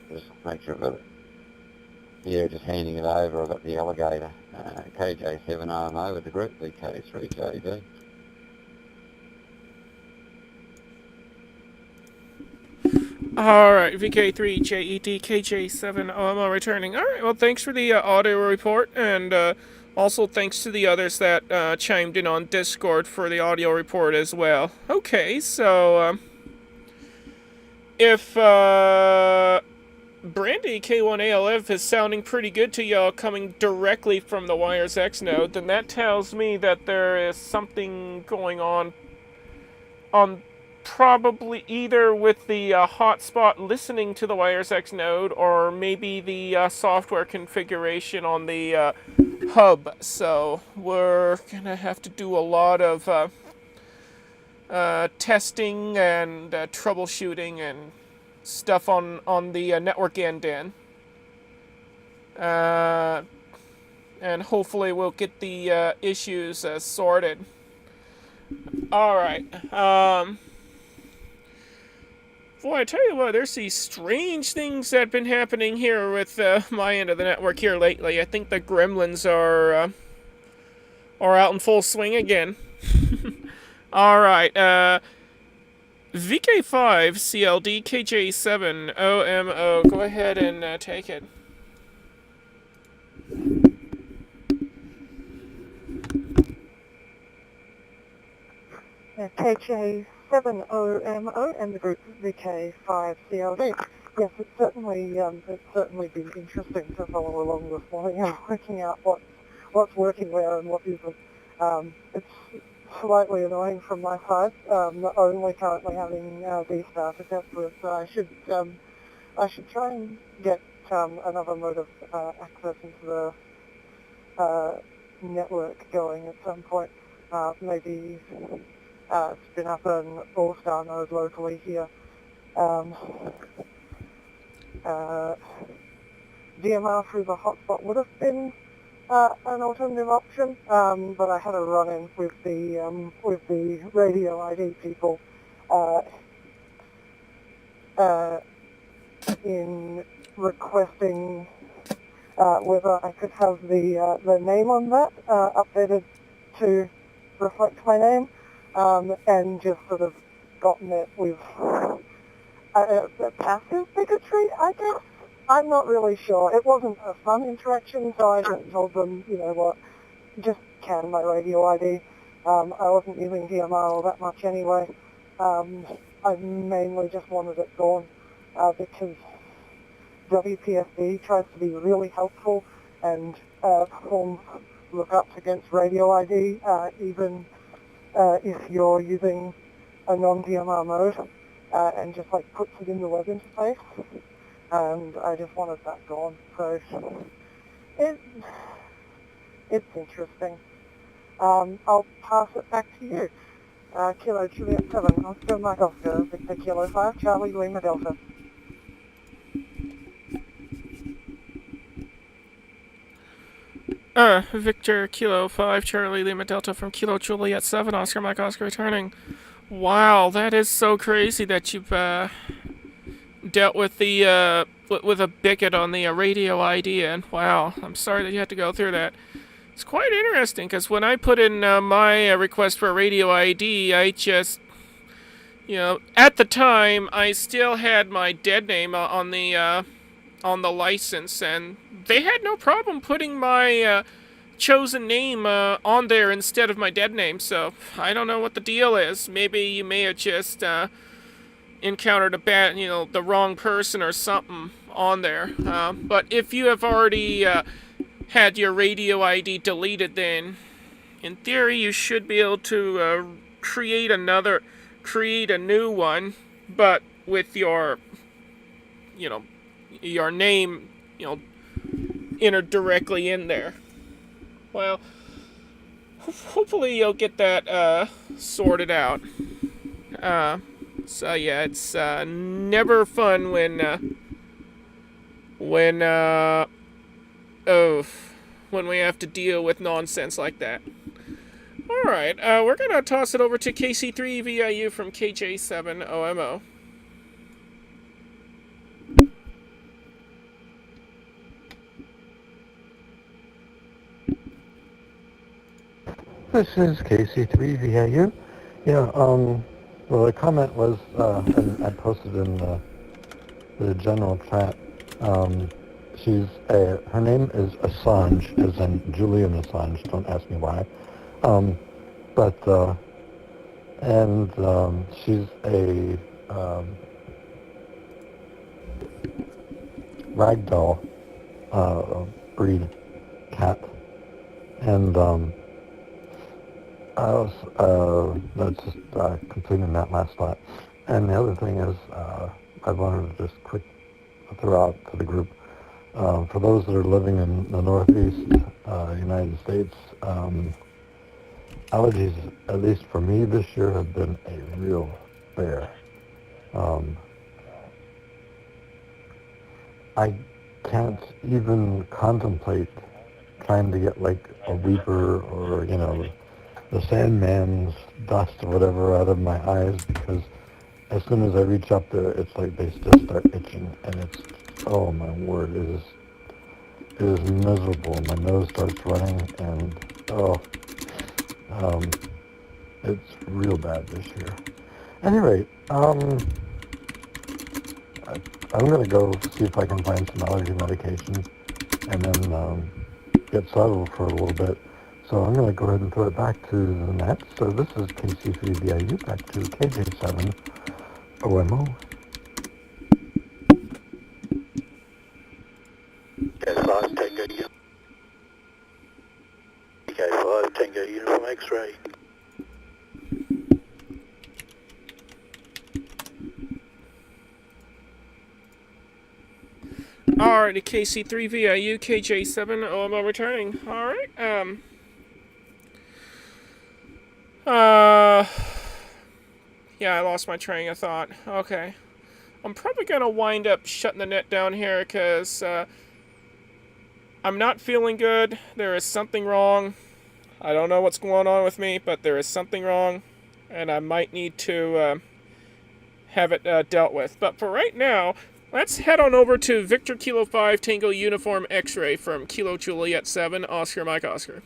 Just make sure I've got it. Yeah, just handing it over. I've got the alligator, KJ7RMO with the group, VK3JD. Alright, VK3JED KJ7OMO returning. Alright, well, thanks for the audio report, and also thanks to the others that chimed in on Discord for the audio report as well. Okay, so if Brandy K1ALF is sounding pretty good to y'all coming directly from the Wires X node, then that tells me that there is something going on probably either with the hotspot listening to the Wires X node, or maybe the software configuration on the hub. So we're gonna have to do a lot of testing and troubleshooting and stuff on the network end. And hopefully we'll get the issues sorted. Alright, boy, I tell you what, there's these strange things that have been happening here with my end of the network here lately. I think the gremlins are out in full swing again. Alright, VK5 CLD KJ7 OMO, go ahead and take it. KJ7OMO and the group VK5CLD. Yes, it's certainly been interesting to follow along with working out what's working where and what isn't. It's slightly annoying from my side, only currently having D-Star to test with, so I should try and get another mode of access into the network going at some point, maybe It's been up in All-Star mode locally here. DMR through the hotspot would have been an alternative option, but I had a run-in with the radio ID people in requesting whether I could have the name on that updated to reflect my name, and just sort of gotten it with passive bigotry, I guess. I'm not really sure. It wasn't a fun interaction, so I just told them, you know what, just can my radio ID. I wasn't using DMR all that much anyway. I mainly just wanted it gone because WPSD tries to be really helpful and performs lookups against radio ID, even if you're using a non-DMR mode, and just like puts it in the web interface. And I just wanted that gone. So it's interesting. I'll pass it back to you. Kilo Juliet 7, Oscar Mike Oscar, Victor Kilo 5, Charlie Lima Delta. Victor Kilo 5, Charlie Lima Delta from Kilo Juliet 7, Oscar Mike Oscar returning. Wow, that is so crazy that you've dealt with the with a bigot on the radio ID, and wow, I'm sorry that you had to go through that. It's quite interesting because when I put in my request for a radio ID, I just, you know, at the time I still had my dead name on the license, and they had no problem putting my chosen name on there instead of my dead name. So I don't know what the deal is. Maybe you may have just encountered the wrong person or something on there. But if you have already had your radio ID deleted, then in theory you should be able to create a new one, but with your name, entered directly in there. Well, hopefully you'll get that sorted out. So yeah, it's never fun when we have to deal with nonsense like that. Alright, we're gonna toss it over to KC3VIU from KJ7OMO. This is KC3VIU. Yeah, well, the comment was, and I posted in the general chat, her name is Assange, as in Julian Assange, don't ask me why. She's a ragdoll breed cat, and that's just completing that last thought. And the other thing is, I wanted to just quick throw out to the group, for those that are living in the Northeast United States, allergies, at least for me this year, have been a real bear. I can't even contemplate trying to get like a Weeper or, the Sandman's dust or whatever out of my eyes, because as soon as I reach up there, it's like they just start itching, and it's, oh my word, it is miserable. My nose starts running, and it's real bad this year. At any rate, I'm going to go see if I can find some allergy medication and then get settled for a little bit. So I'm going to go ahead and throw it back to the net. So this is KC3VIU, back to KJ7OMO. K5 Tango Uniform. K5 Tango Uniform X-ray. Alrighty, KC3VIU, KJ7OMO returning. Alright, Yeah, I lost my train of thought. Okay. I'm probably going to wind up shutting the net down here because I'm not feeling good. There is something wrong. I don't know what's going on with me, but there is something wrong, and I might need to have it dealt with. But for right now, let's head on over to Victor Kilo 5 Tango Uniform X-Ray from Kilo Juliet 7, Oscar Mike Oscar.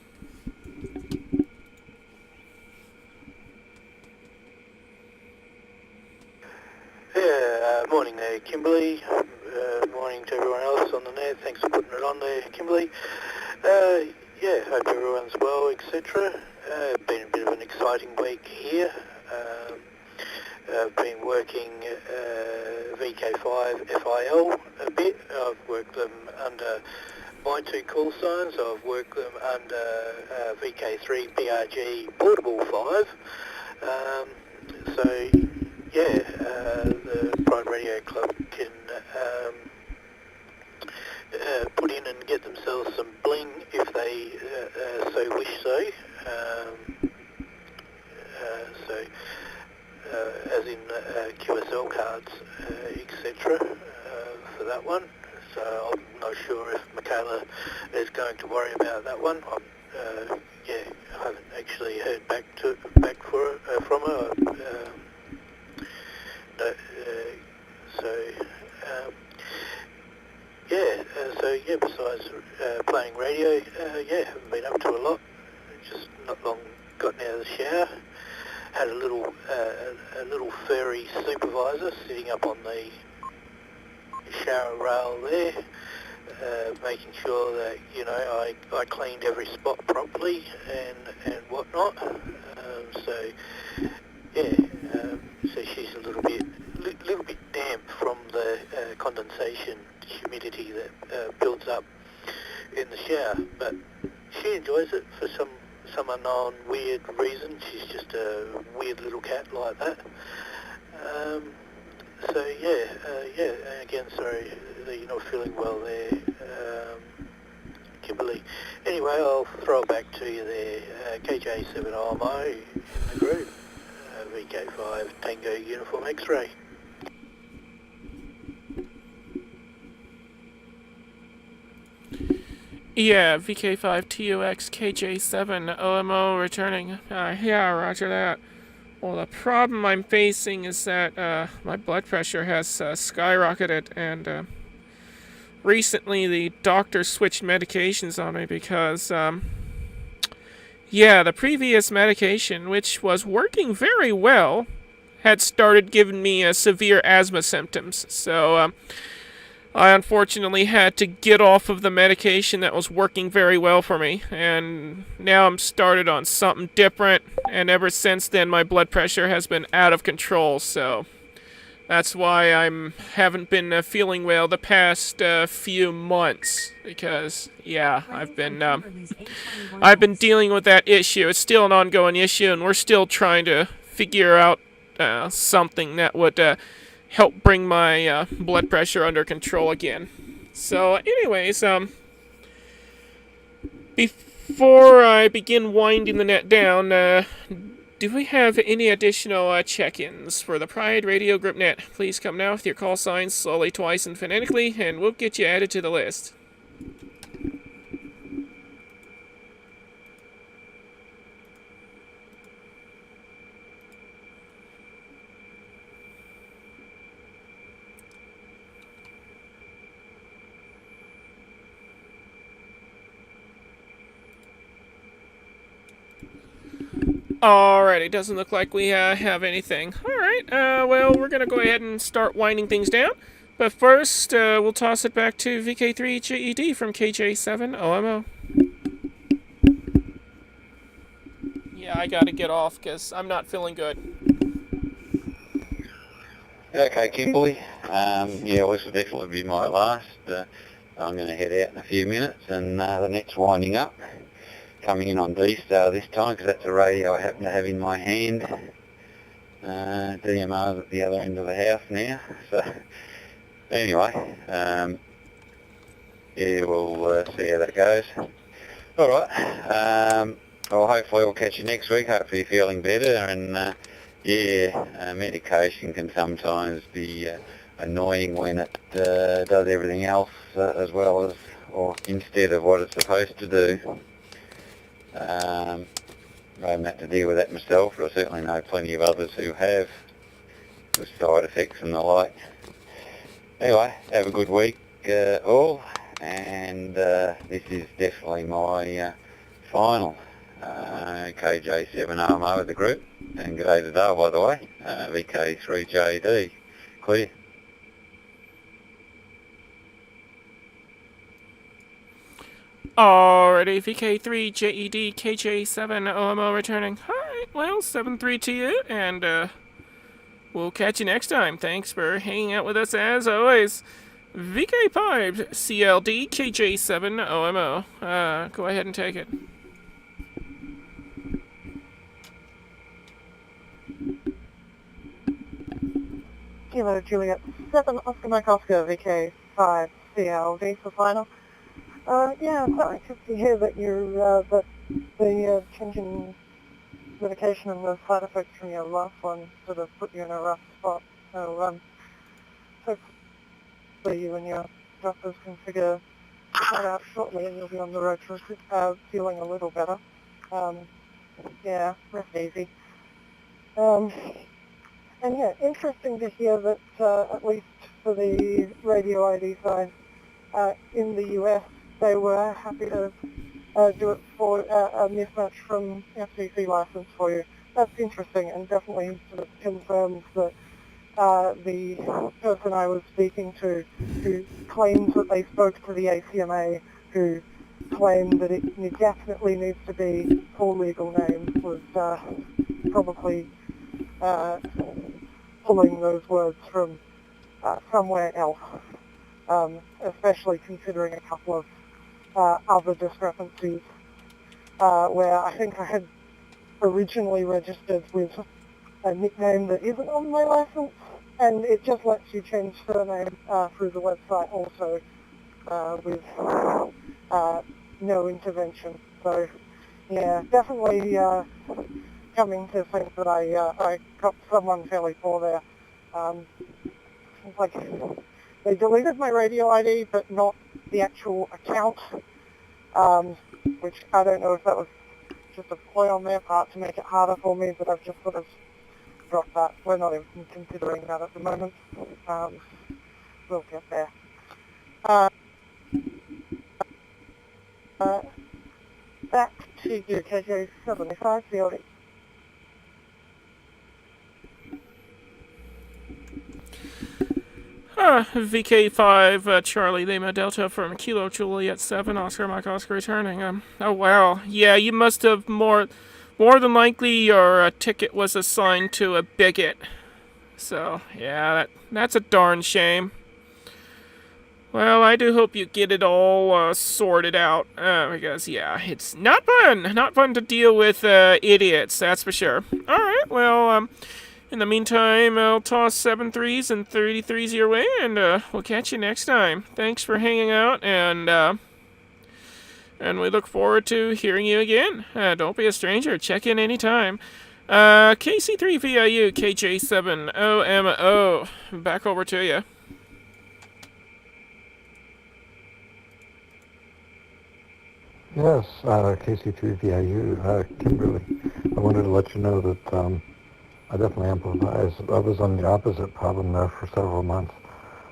Yeah, morning there, Kimberly. Morning to everyone else on the net. Thanks for putting it on there, Kimberly. Yeah, hope everyone's well, etc. Been a bit of an exciting week here. I've been working VK5 FIL a bit. I've worked them under my two call signs. I've worked them under VK3 PRG Portable 5. So yeah, the Pride Radio Club can put in and get themselves some bling if they so wish so. As in QSL cards, etc. For that one. So I'm not sure if Michaela is going to worry about that one. Yeah, I haven't actually heard back from her. Besides playing radio, haven't been up to a lot. Just not long gotten out of the shower. Had a little furry supervisor sitting up on the shower rail there, making sure that I cleaned every spot properly and whatnot. So she's a little bit damp from the condensation humidity that builds up in the shower, but she enjoys it for some unknown weird reason. She's just a weird little cat like that. Again, sorry that you're not feeling well there, Kimberly. Anyway, I'll throw it back to you there. KJ7RMO in the group, VK5 Tango Uniform X-Ray. Yeah, VK5TOX KJ7 OMO returning. Yeah, roger that. Well, the problem I'm facing is that my blood pressure has skyrocketed, and recently the doctor switched medications on me because, the previous medication, which was working very well, had started giving me severe asthma symptoms. So, I unfortunately had to get off of the medication that was working very well for me, and now I'm started on something different, and ever since then my blood pressure has been out of control, so that's why I haven't been feeling well the past few months, because, I've been dealing with that issue. It's still an ongoing issue, and we're still trying to figure out something that would help bring my blood pressure under control again. So anyways, before I begin winding the net down, do we have any additional check-ins for the Pride Radio Group Net? Please come now with your call signs slowly, twice, and phonetically, and we'll get you added to the list. Alright, it doesn't look like we have anything. Alright, well, we're going to go ahead and start winding things down. But first, we'll toss it back to VK3GED from KJ7OMO. Yeah, I gotta get off because I'm not feeling good. Okay, Kimberly. This will definitely be my last. I'm going to head out in a few minutes, and the net's winding up. Coming in on D-Star this time because that's a radio I happen to have in my hand. DMR's at the other end of the house now. So anyway, we'll see how that goes. Alright, well hopefully we'll catch you next week. Hopefully you're feeling better and medication can sometimes be annoying when it does everything else as well as, or instead of what it's supposed to do. I haven't had to deal with that myself, but I certainly know plenty of others who have, with side effects and the like. Anyway, have a good week all, and this is definitely my final KJ7OMO of the group, and g'day to Dale, by the way, VK3JD, clear. Alrighty, VK3JED KJ7OMO returning. Alright, well, 7-3 to you, and we'll catch you next time. Thanks for hanging out with us as always. VK5 CLD KJ7OMO. Go ahead and take it. Kilo Juliet 7 Oscar Mike Oscar VK5 CLD for final. Yeah, I'm sorry to hear that that the change in medication and the side effects from your last one sort of put you in a rough spot. So, hopefully you and your doctors can figure that out shortly and you'll be on the road to feeling a little better. Yeah, rest easy. And yeah, interesting to hear that at least for the radio ID side in the US, they were happy to do it for a mismatch from FCC license for you. That's interesting and definitely sort of confirms that the person I was speaking to who claims that they spoke to the ACMA, who claimed that it definitely needs to be full legal name, was probably pulling those words from somewhere else, especially considering a couple of other discrepancies where I think I had originally registered with a nickname that isn't on my license, and it just lets you change surname through the website also with no intervention. So yeah, definitely coming to think that I got someone fairly poor there. It's like they deleted my radio ID, but not the actual account, which I don't know if that was just a ploy on their part to make it harder for me, but I've just sort of dropped that. We're not even considering that at the moment. We'll get there. Back to you, KJ75, CLD. VK5 Charlie Lima Delta from Kilo Juliet 7 Oscar Mike Oscar returning. Oh wow, yeah, you must have more than likely your ticket was assigned to a bigot. So yeah, that's a darn shame. Well, I do hope you get it all sorted out, because yeah, it's not fun to deal with idiots, that's for sure. All right, well, in the meantime, I'll toss 7 3s and 33s your way, and we'll catch you next time. Thanks for hanging out, and we look forward to hearing you again. Don't be a stranger. Check in anytime. KC3VIU KJ7OMO. Back over to you. Yes, KC3VIU, Kimberly. I wanted to let you know that I definitely empathize. I was on the opposite problem there for several months.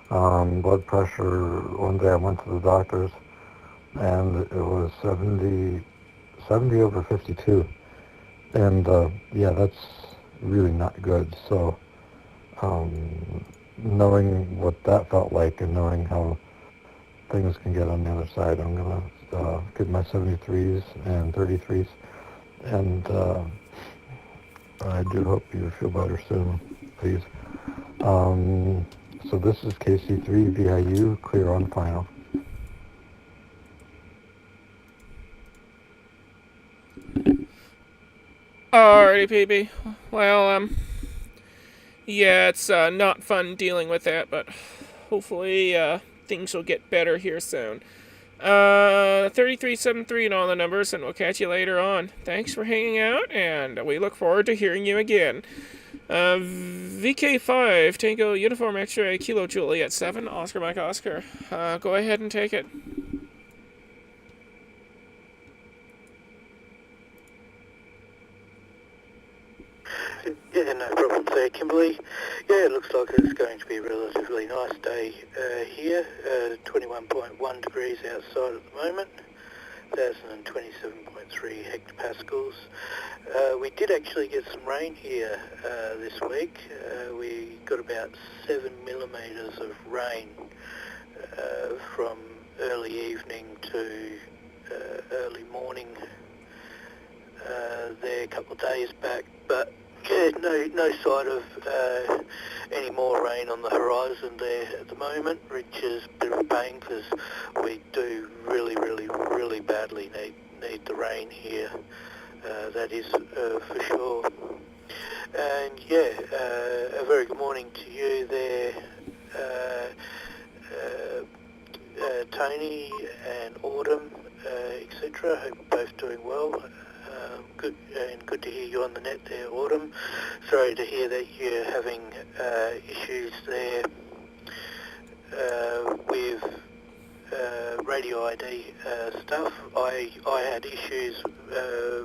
Blood pressure, one day I went to the doctor's and it was 70 over 52. And yeah, that's really not good. So knowing what that felt like and knowing how things can get on the other side, I'm going to get my 73s and 33s. And I do hope you feel better soon, please. So this is KC3VIU, clear on final. Alrighty, PB. Well, yeah, it's not fun dealing with that, but hopefully things will get better here soon. 3373 and all the numbers, and we'll catch you later on. Thanks for hanging out, and we look forward to hearing you again. VK5, Tango Uniform X-Ray, Kilo Juliet 7, Oscar Mike Oscar. Go ahead and take it. Yeah, no problems there, Kimberly. Yeah, it looks like it's going to be a relatively nice day here. 21.1 degrees outside at the moment, 1,027.3 hectopascals. We did actually get some rain here this week. We got about 7 millimetres of rain from early evening to early morning there a couple of days back, but yeah, no sight of any more rain on the horizon there at the moment, which is a bit of a pain because we do really badly need the rain here. That is for sure. And yeah, a very good morning to you there, Tony and Autumn, etc. Hope you're both doing well. Good to hear you on the net there, Autumn. Sorry to hear that you're having issues there with radio ID stuff. I had issues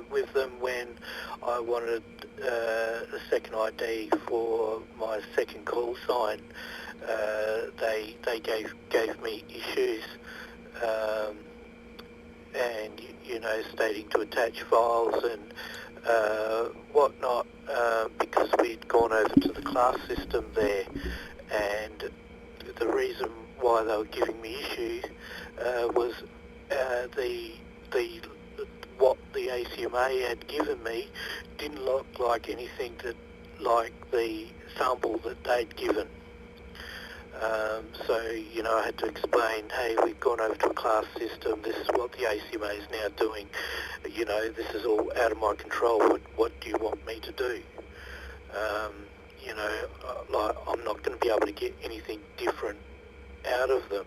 with them when I wanted a second ID for my second call sign. They gave me issues. And stating to attach files and whatnot, because we'd gone over to the class system there, and the reason why they were giving me issues was what the ACMA had given me didn't look like anything like the sample that they'd given. So, I had to explain, hey, we've gone over to a class system, this is what the ACMA is now doing, this is all out of my control, what do you want me to do? I'm not going to be able to get anything different out of them.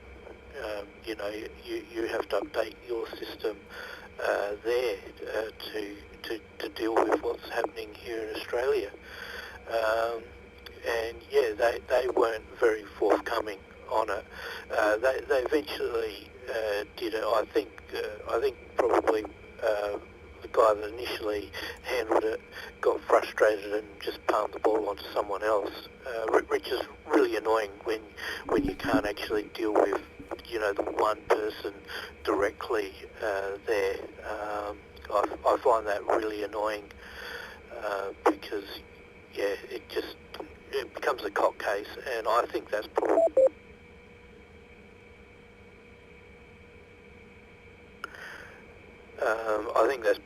You have to update your system there to deal with what's happening here in Australia. And yeah, they weren't very forthcoming on it. They eventually did it. I think probably the guy that initially handled it got frustrated and just palmed the ball onto someone else, which is really annoying when you can't actually deal with the one person directly there. I find that really annoying because yeah, it becomes a court case, and I think that's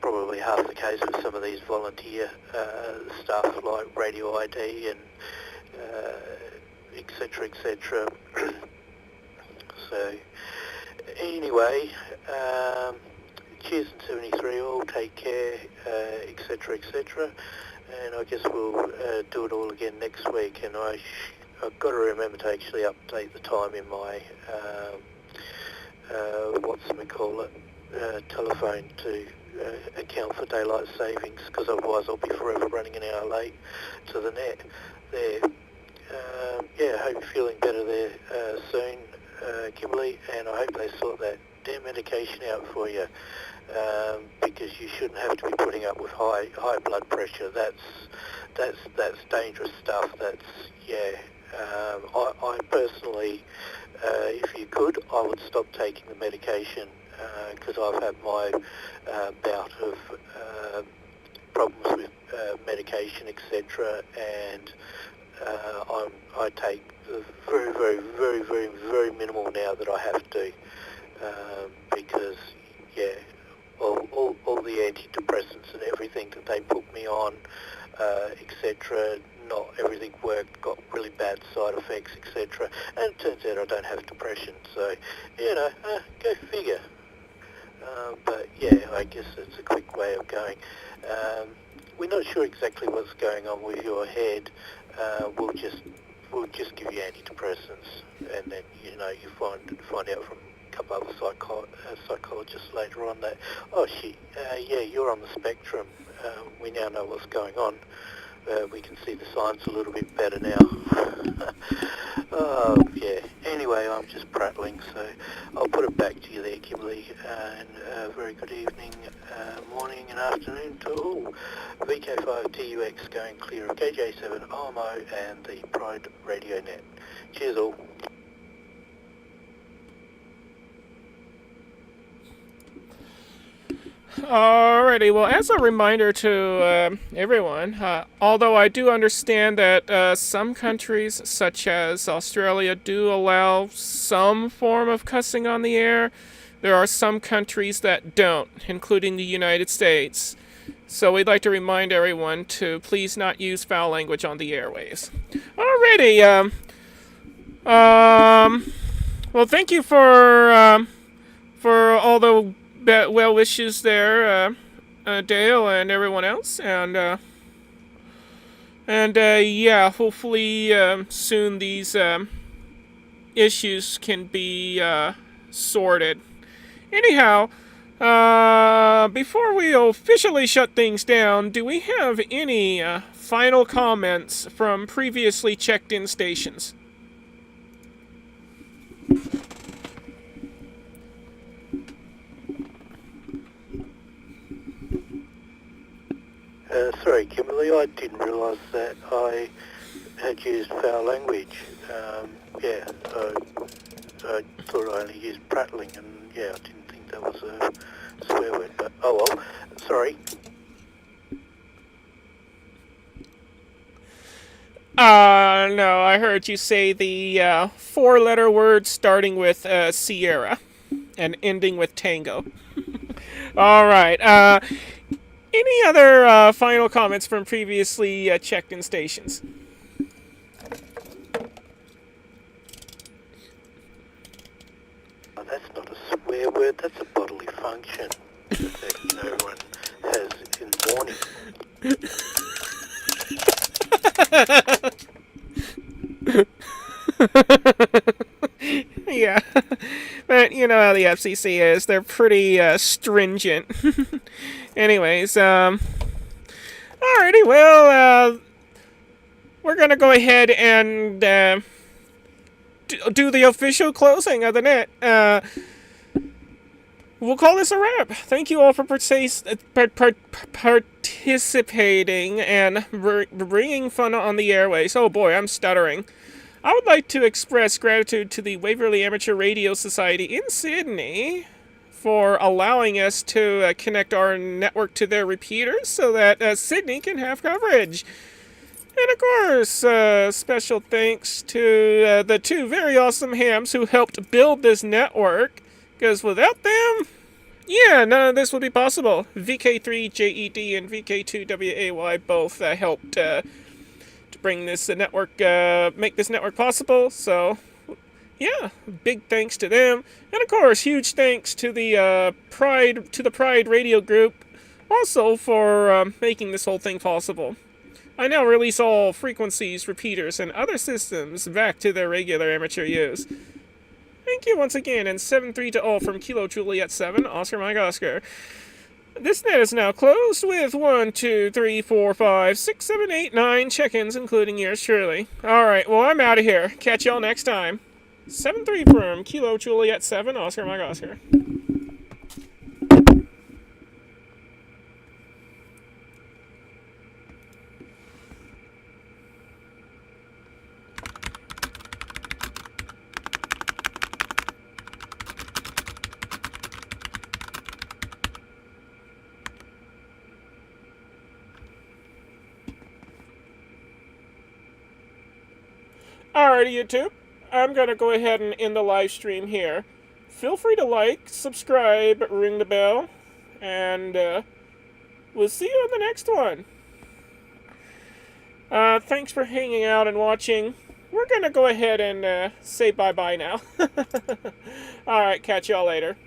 probably half the case with some of these volunteer stuff like radio ID and etc. So anyway, cheers in 73 all, take care, etc. And I guess we'll do it all again next week, and I've got to remember to actually update the time in my telephone to account for daylight savings, because otherwise I'll be forever running an hour late to the net there. Yeah, I hope you're feeling better there soon, Kimberly, and I hope they sort that damn medication out for you, because you shouldn't have to be putting up with high blood pressure. That's dangerous stuff. I personally, if you could, I would stop taking the medication, because I've had my bout of problems with medication, etc., and I take very minimal now that I have to, because yeah, all the antidepressants and everything that they put me on, etc., not everything worked, got really bad side effects, etc., and it turns out I don't have depression, so go figure. But yeah, I guess it's a quick way of going. We're not sure exactly what's going on with your head. We'll just give you antidepressants, and then you find out from couple other psychologists later on that, oh shit, yeah, you're on the spectrum. We now know what's going on. We can see the signs a little bit better now. Oh, yeah. Anyway, I'm just prattling, so I'll put it back to you there, Kimberly, and very good evening, morning and afternoon to all. VK5TUX going clear of KJ7 OMO and the Pride Radio Net. Cheers all. Alrighty, well, as a reminder to everyone, although I do understand that some countries, such as Australia, do allow some form of cussing on the air, there are some countries that don't, including the United States. So we'd like to remind everyone to please not use foul language on the airwaves. Alrighty, well, thank you for all the well wishes there, Dale and everyone else, and yeah, hopefully soon these issues can be sorted. Anyhow, before we officially shut things down, do we have any final comments from previously checked-in stations? Sorry, Kimberly, I didn't realise that I had used foul language. Yeah, I thought I only used prattling, and yeah, I didn't think that was a swear word, but oh well, sorry. No, I heard you say the four-letter word starting with Sierra and ending with Tango. All right. Any other final comments from previously checked-in stations? Oh, that's not a swear word, that's a bodily function that, you know, everyone has in the morning. Yeah, but you know how the FCC is. They're pretty stringent. Anyways, alrighty, well, we're gonna go ahead and do the official closing of the net. We'll call this a wrap. Thank you all for participating and bringing fun on the airways. Oh boy, I'm stuttering. I would like to express gratitude to the Waverley Amateur Radio Society in Sydney for allowing us to connect our network to their repeaters so that Sydney can have coverage. And of course, special thanks to the two very awesome hams who helped build this network, because without them, yeah, none of this would be possible. VK3JED and VK2WAY both helped to bring this network, make this network possible, so yeah, big thanks to them. And of course, huge thanks to the Pride Radio Group also for making this whole thing possible. I now release all frequencies, repeaters, and other systems back to their regular amateur use. Thank you once again, and 7-3 to all from Kilo Juliet 7, Oscar Mike Oscar. This net is now closed with 1, 2, 3, 4, 5, 6, 7, 8, 9 check-ins, including yours truly. Alright, well, I'm out of here. Catch y'all next time. 7-3 from Kilo Juliet 7, Oscar Mike Oscar. Alrighty, YouTube. I'm going to go ahead and end the live stream here. Feel free to like, subscribe, ring the bell, and we'll see you on the next one. Thanks for hanging out and watching. We're going to go ahead and say bye-bye now. Alright, catch y'all later.